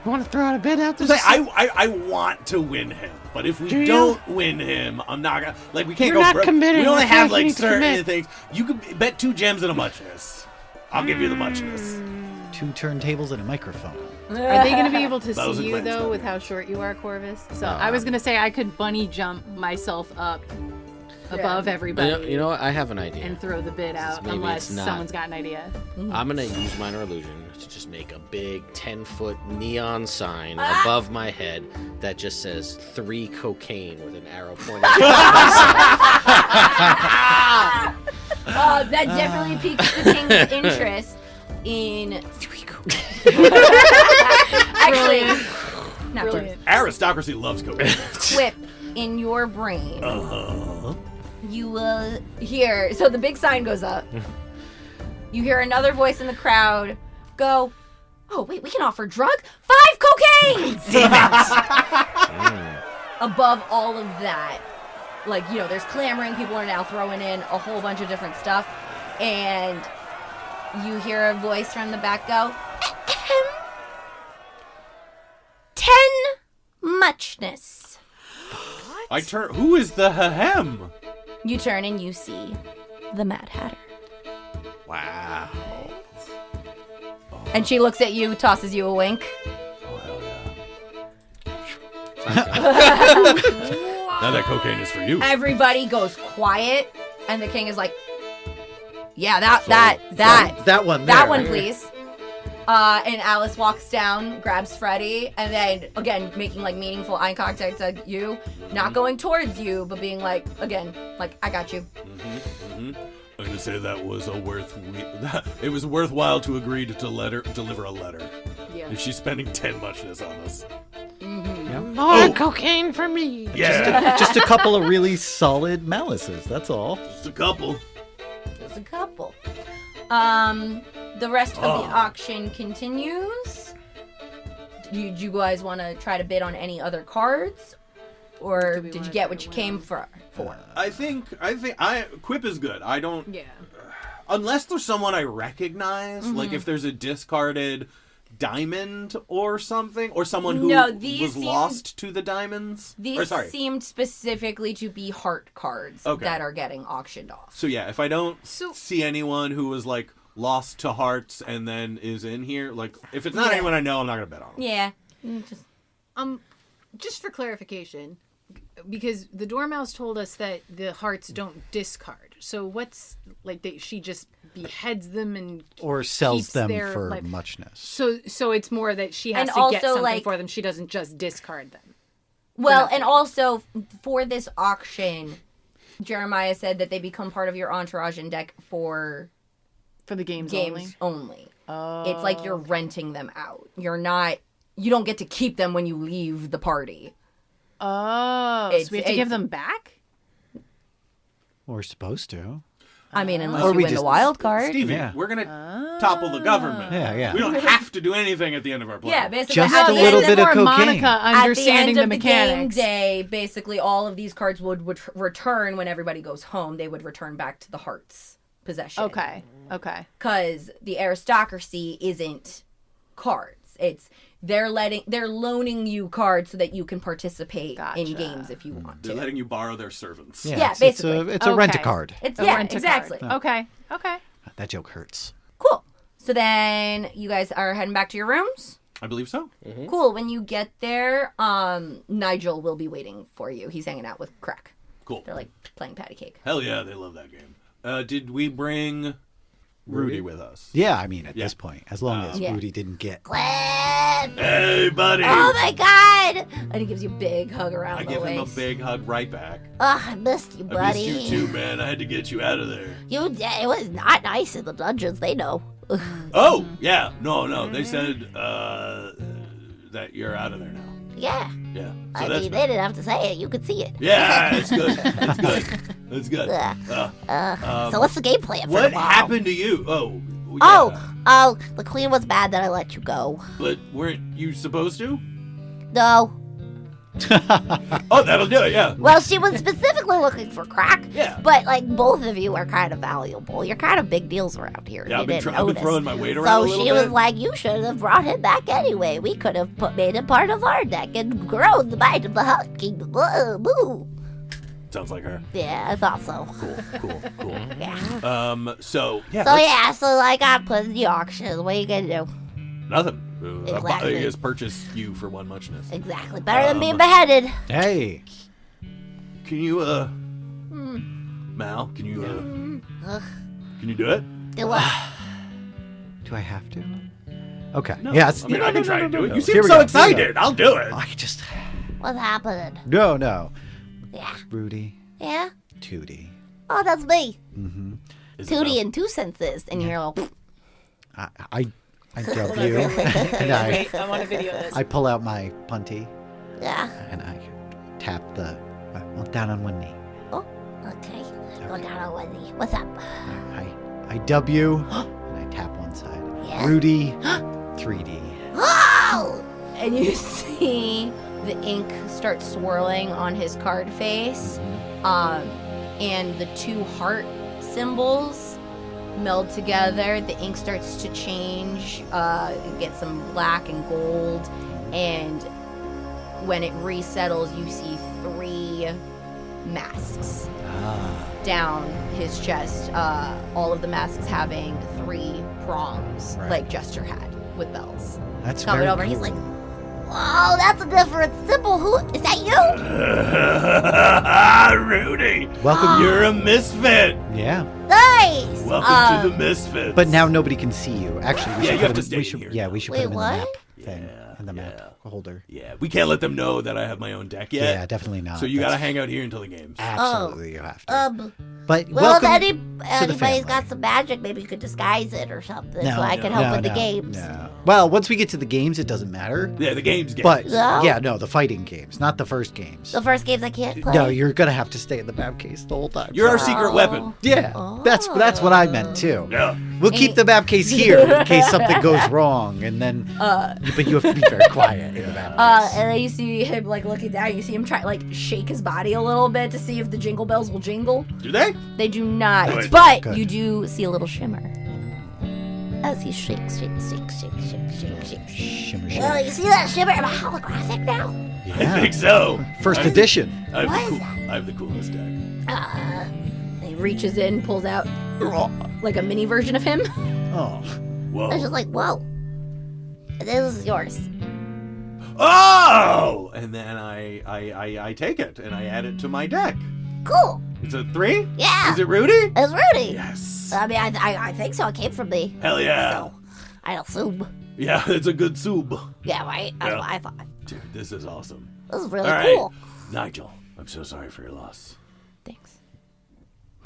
want to throw out a bid out there. I want to win him, but if we don't win him, I'm not gonna we can't You're go. not committing. We only I feel have like you need to certain commit. things. You could bet 2 gems and a muchness. I'll give you the muchness. 2 turntables and a microphone. Are they going to be able to Those see are you, plans, though, buddy. with how short you are, Korvis? So I was going to say I could bunny jump myself up above everybody. You know what? I have an idea. And throw the bid out Maybe unless it's not. someone's got an idea. I'm gonna use minor illusion to just make a big 10-foot neon sign above my head that just says 3 cocaine with an arrow pointing. That definitely piques the king's interest in 3 cocaine. Actually, not Brilliant. Aristocracy loves cocaine. Quip in your brain. Uh-huh. You will hear. So the big sign goes up. You hear another voice in the crowd go, "Oh wait, we can offer drug 5 cocaines." Above all of that, like, you know, there's clamoring. People are now throwing in a whole bunch of different stuff, and you hear a voice from the back go, 10 muchness. I turn. Who is the Hahem? You turn and you see the Mad Hatter. Wow. And she looks at you, tosses you a wink. Oh, hell yeah. Now that cocaine is for you. Everybody goes quiet, and the king is like, "Yeah, that one. that there. one, please." And Alice walks down, grabs Freddy, and then again making like meaningful eye contact at you, not going towards you, but being like, again, like, "I got you." I'm gonna say that was it was worthwhile to agree to deliver a letter. Yeah. If she's spending 10 muchness on us. More cocaine for me. Yeah. Just a couple of really solid malices. That's all. Just a couple. There's a couple. The rest of the auction continues. Do you guys want to try to bid on any other cards, or did you get what you came for? I think Quip is good. I don't. Yeah. Unless there's someone I recognize, Mm-hmm. like if there's a discarded diamond or something, or someone who No, these was seem- lost to the diamonds. These seemed specifically to be heart cards that are getting auctioned off. So yeah, if I don't So- see anyone who was like lost to hearts and then is in here, like if it's not Yeah. anyone I know, I'm not gonna bet on them. Yeah. Just for clarification, because the Dormouse told us that the hearts don't discard. So what's like she just beheads them and Or sells keeps them their, for like- muchness. So it's more that she has And to get also, something like- for them. She doesn't just discard them. Well, and also for this auction, Jeremiah said that they become part of your entourage and deck for For the games only. Oh. It's like you're renting them out. You don't get to keep them when you leave the party. Oh. So we have to give it's- them back? We're supposed to. I mean, unless Or you we win the just- wild card. Stevie, Yeah. we're gonna topple the government. Yeah. We don't have to do anything at the end of our play. Yeah, basically. Just at a the little end bit of More cocaine. Monica At the understanding end of the the game mechanics. day, basically all of these cards would return when everybody goes home. They would return back to the heart's possession. Okay. Because the aristocracy isn't cards. It's they're loaning you cards so that you can participate in Gotcha. games if you want They're to. letting you borrow their servants. Yeah, it's basically. a rent a Okay. card. It's A yeah, rent-a-card. exactly. Okay. That joke hurts. Cool. So then you guys are heading back to your rooms. I believe so. Cool. When you get there, Nigel will be waiting for you. He's hanging out with Crack. Cool. They're like playing patty cake. Hell yeah, they love that game. Did we bring Roodey with us? Yeah, I mean, at this point, as long as Yeah. Rudy didn't get... Quip! Hey, buddy! Oh my god! And he gives you a big hug around I the give him a waist. big hug right back. Oh, I missed you, I buddy. missed you too, man. I had to get you out of there. It was not nice in the dungeons, they know. Oh, yeah. No. They said that you're out of there now. Yeah. Yeah. So I that's mean, they didn't have to say it. You could see it. yeah, it's good. It's good. It's good. So what's the game plan for What tomorrow? happened to you? Yeah. Oh, the queen was mad that I let you go. But weren't you supposed to? No. Oh, that'll do it, yeah. Well, she was specifically looking for Crack. Yeah. But, like, both of you are kind of valuable. You're kind of big deals around here. Yeah, You I've been didn't I've been notice. throwing my weight around So a little she bit. was like, you should have brought him back anyway. We could have made him part of our deck and grown the might of the Hunt Kingdom. Boo. Sounds like her. Yeah, I thought so. Cool. Yeah. So, yeah. So, yeah, so, like, I'm putting the auction. What are you going to do? Nothing. Exactly. I just purchased you for one muchness. Exactly. Better than being beheaded. Hey. Can you, Mal, can you do it? Do what? Do I have to? Okay. No. Yes. I mean, I can try and do it. You Here seem we so go. excited. I'll do it. I just. What's happening? No. Yeah. Roodey. Yeah? Tootie. Oh, that's me. Mm-hmm. Tootie in two senses. And you're all... I dub you. And I want to video this. I pull out my punty Yeah. and I tap down on one knee. Oh, okay. Go down on one knee. What's up? I dub you and I tap one side. Yeah. Roodey, 3D. Oh! And you see the ink start swirling on his card face, and the two heart symbols meld together. The ink starts to change, get some black and gold, and when it resettles, you see 3 masks down his chest. All of the masks having 3 prongs, Right. like Jester had with bells. That's Coming very over, cool. he's like, Whoa, that's a different symbol. Who is that? You? Rudy, Welcome. you're a misfit. Yeah. Nice. Welcome to the Misfits. But now nobody can see you. Actually, we Yeah, should you have put to him- stay we should, here Yeah, now. we should Wait, put him in the what? map thing, in the map holder. Yeah, we can't let them know that I have my own deck yet. Yeah, definitely not. So you That's- gotta hang out here until the games. Absolutely, you have to. But Well, if welcome to the anybody's family. got some magic, maybe you could disguise it or something, No, so I can help no, with the no, games. No. Well, once we get to the games, it doesn't matter. Yeah, the games get. But No? yeah, no, the fighting games, not the first games. The first games I can't play. No, you're gonna have to stay in the map case the whole time. You're our secret weapon. Yeah, that's what I meant too. Yeah. We'll keep the map case here in case something goes wrong, and then. But you have to be very quiet in the map case. and then you see him like looking down. You see him try like shake his body a little bit to see if the jingle bells will jingle. Do they? They do not, Good. but Good. you do see a little shimmer. As he shakes, shakes. Shimmer, Well, shimmer. you see that shimmer? Am I holographic now? I think so. First I- edition. I have, What the is cool, that? I have the coolest deck. He reaches in, pulls out like a mini version of him. Oh, Whoa. I was just like, whoa. This is yours. Oh! And then I take it and I add it to my deck. Cool. It's a 3? Yeah. Is it Rudy? It's Rudy. Yes. I mean, I think so. It came from me. Hell yeah. So, I assume. Yeah, it's a good sub. Yeah, right? That's Yeah. what I thought. Dude, this is awesome. This is really All right. cool. Nigel, I'm so sorry for your loss. Thanks.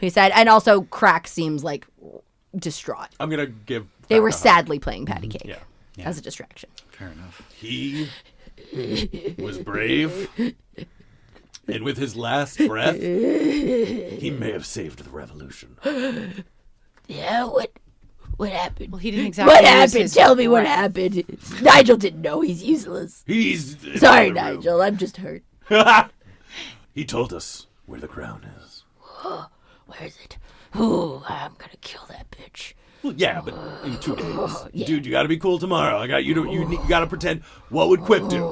He said, and also Crack seems like distraught. I'm going to give. They were Crack a hug. sadly playing patty cake Yeah. as a distraction. fair enough. He was brave. And with his last breath, he may have saved the revolution. Yeah, what happened? Well, he didn't exactly. What lose happened? his Tell me what breath. happened. Nigel didn't know. He's useless. He's in Sorry, the other room. Nigel. I'm just hurt. He told us where the crown is. Where is it? Ooh, I'm gonna kill that bitch. Well, yeah, but in 2 days. Dude, you gotta be cool tomorrow. I got you to you gotta pretend what would Quip do?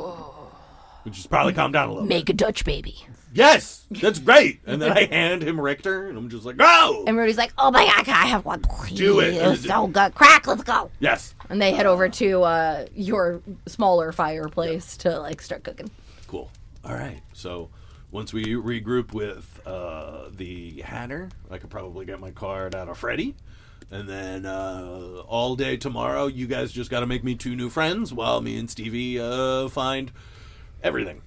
Which is probably calm down a little bit. Make a Dutch baby. Yes! That's great! And then I hand him Richter and I'm just like, go! And Rudy's like, Oh my god, can I have one, please? Do it. It's so good. Crack, let's go. Yes. and they head over to your smaller fireplace to like start cooking. Cool. Alright. So once we regroup with the Hatter, I could probably get my card out of Freddy. And then all day tomorrow, you guys just got to make me 2 new friends while me and Stevie find everything.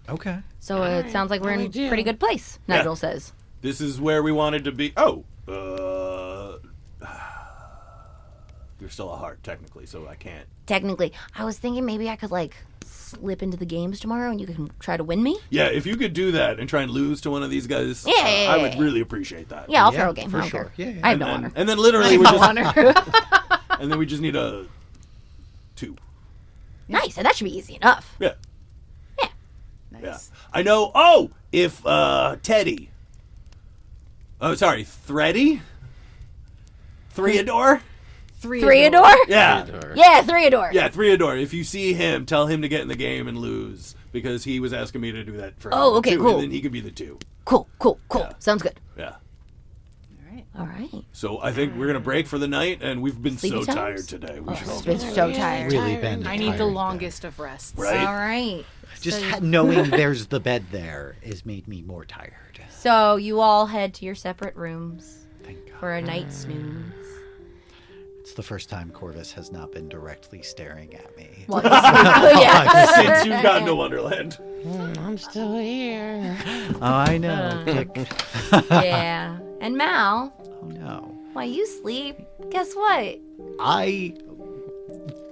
Okay. So it sounds like we're in a deal. pretty good place, Nigel says. This is where we wanted to be. Oh, you're still a heart technically, so I can't. Technically, I was thinking maybe I could like slip into the games tomorrow and you can try to win me. Yeah, if you could do that and try and lose to one of these guys, Yeah, yeah, I yeah, would yeah. really appreciate that. Yeah, I'll Yeah, throw a game. for I don't sure. care. Yeah, yeah. I have And no then, honor. and then literally we No just, honor. and then we just need a 2. Nice, and that should be easy enough. Yeah. Yeah. Yeah. I know. Oh, if Teddy. Oh, sorry, Thready? Threador? Threador? Yeah. Yeah, Threador. Yeah, Threador. If you see him, tell him to get in the game and lose because he was asking me to do that for him. Oh, okay, too, cool. And then he could be the 2. Cool. Yeah. Sounds good. Yeah. All right. So I think we're gonna break for the night, and we've been Sleepy so times? tired today. We should all I've been so tired. Really been. I need the tired. longest of rests. Right? All right. Just knowing there's the bed there has made me more tired. So you all head to your separate rooms Thank God. for a night snooze. It's the first time Korvis has not been directly staring at me. While you sleep. Yeah. Since you've gotten to Wonderland. I'm still here. Oh, I know. Click. Yeah. And Mal, Oh, no. while you sleep, guess what? I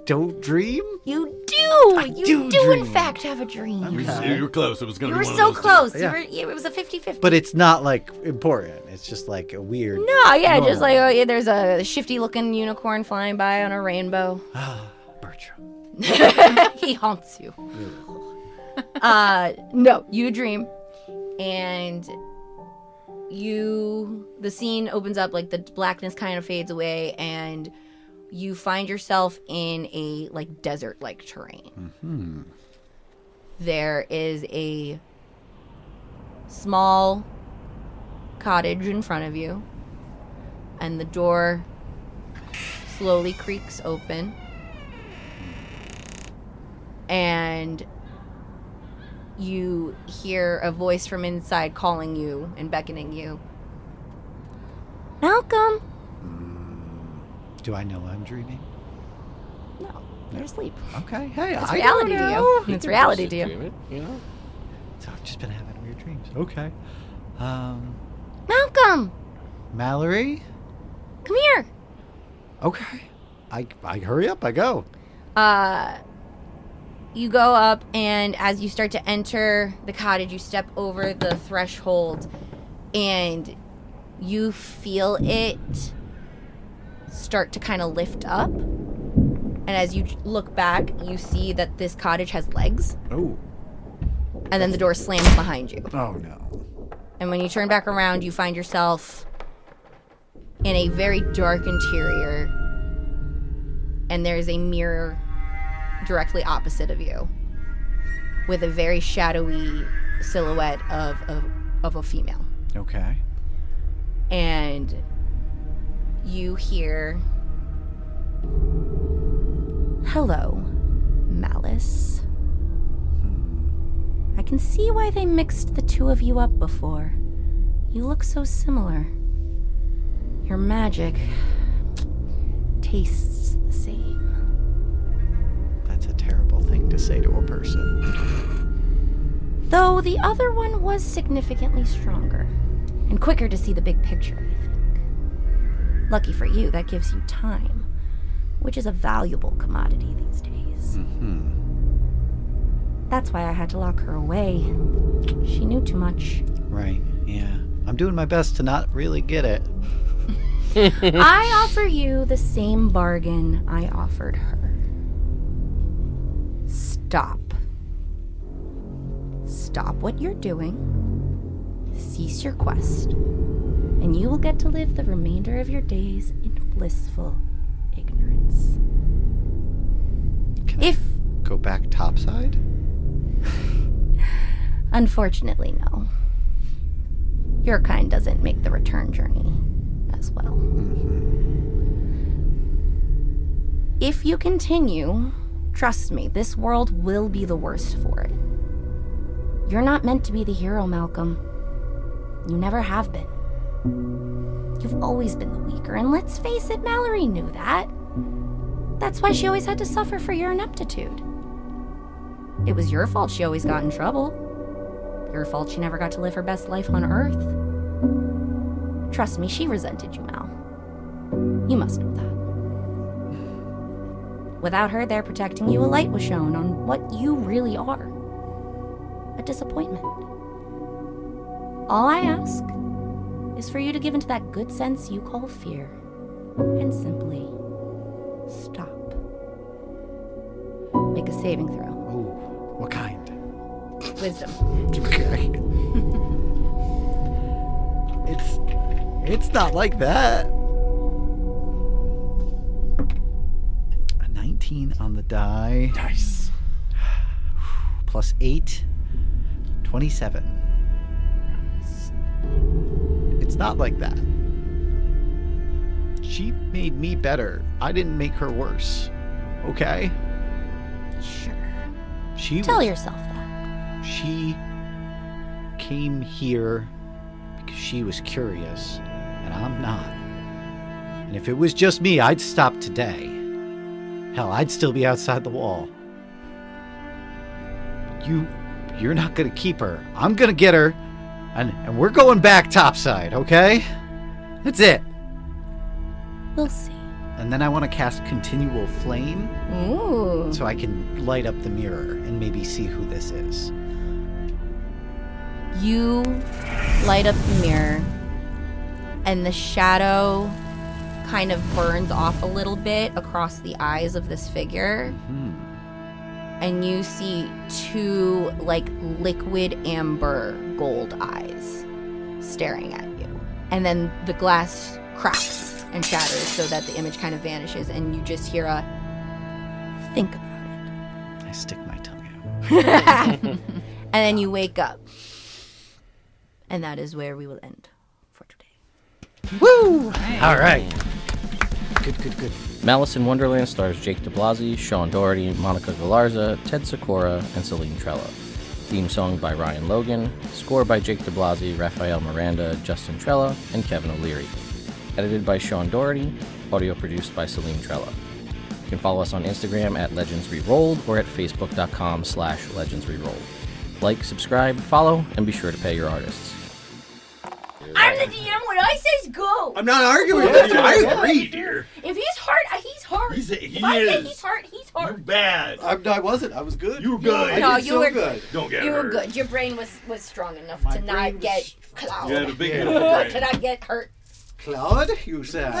don't dream? You do. You do do in dream. fact have a dream. You were close. It was going You to were be one so of those close. Yeah. It was a 50-50. But it's not, like, important. It's just, like, a weird... No, yeah, just normal. like there's a shifty-looking unicorn flying by on a rainbow. Bertram. He haunts you. No, you dream, and the scene opens up, like the blackness kind of fades away, and you find yourself in a like desert-like terrain. There is a small cottage in front of you, and the door slowly creaks open, and you hear a voice from inside calling you and beckoning you. Malcolm! Do I know I'm dreaming? No, you're asleep. Okay. Hey, It's I reality don't to know. you. It's reality to you. Dream it, you know? So I've just been having weird dreams. Okay. Malcolm! Mallory? Come here! Okay. I hurry up, I go. You go up, and as you start to enter the cottage, you step over the threshold, and you feel it start to kind of lift up. And as you look back, you see that this cottage has legs, Oh. and then the door slams behind you. Oh, no. And when you turn back around, you find yourself in a very dark interior, and there's a mirror directly opposite of you with a very shadowy silhouette of a female. Okay. And you hear, "Hello, Malice. I can see why they mixed the two of you up before. You look so similar. Your magic tastes the same." That's a terrible thing to say to a person. Though the other one was significantly stronger and quicker to see the big picture, I think. Lucky for you, that gives you time, which is a valuable commodity these days. That's why I had to lock her away. She knew too much. Right, yeah. I'm doing my best to not really get it. I offer you the same bargain I offered her. Stop. Stop what you're doing. Cease your quest. And you will get to live the remainder of your days in blissful ignorance. Can If... I go back topside? Unfortunately, no. Your kind doesn't make the return journey as well. If you continue, trust me, this world will be the worst for it. You're not meant to be the hero, Malcolm. You never have been. You've always been the weaker, and let's face it, Mallory knew that. That's why she always had to suffer for your ineptitude. It was your fault she always got in trouble. Your fault she never got to live her best life on Earth. Trust me, she resented you, Mal. You must know that. Without her there protecting you, a light was shown on what you really are. A disappointment. All I ask is for you to give into that good sense you call fear and simply stop. Make a saving throw. Ooh, what kind? Wisdom. Okay. It's not like that. A 19 on the die. Nice. Plus 8. 27. It's not like that. She made me better. I didn't make her worse. Okay? Sure. She Tell was, yourself that. She came here because she was curious, and I'm not. And if it was just me, I'd stop today. Hell, I'd still be outside the wall. You're not gonna keep her. I'm gonna get her, and we're going back topside, okay? That's it. We'll see. And then I want to cast Continual Flame. Ooh. So I can light up the mirror and maybe see who this is. You light up the mirror, and the shadow kind of burns off a little bit across the eyes of this figure. And you see two, like, liquid amber gold eyes staring at you. And then the glass cracks and shatters so that the image kind of vanishes, and you just hear a, think about it. I stick my tongue out. And then you wake up. And that is where we will end for today. Woo! All right. Good. Malice in Wonderland stars Jake DiBlasi, Sean Dougherty, Monica Galarza, Ted Sikora, and Celine Trella. Theme song by Ryan Logan. Score by Jake DiBlasi, Rafael, Miranda, Justyn Trella, and Kevin O'Leary. Edited by Sean Dougherty. Audio produced by Celine Trella. You can follow us on Instagram at Legends Rerolled or at Facebook.com/Legends Rerolled. Like, subscribe, follow, and be sure to pay your artists. I'm the DM. When I says go. I'm not arguing with you. I agree, dear. If he's hard, he's hard. He if I say he's hard, he's You're hard. bad. I wasn't. I was good. You were good. No, I did you so were good. Don't get You hurt. were good. Your brain was strong enough My to brain not was get cloud. You had a big, beautiful brain. To not get hurt. Claude, you said.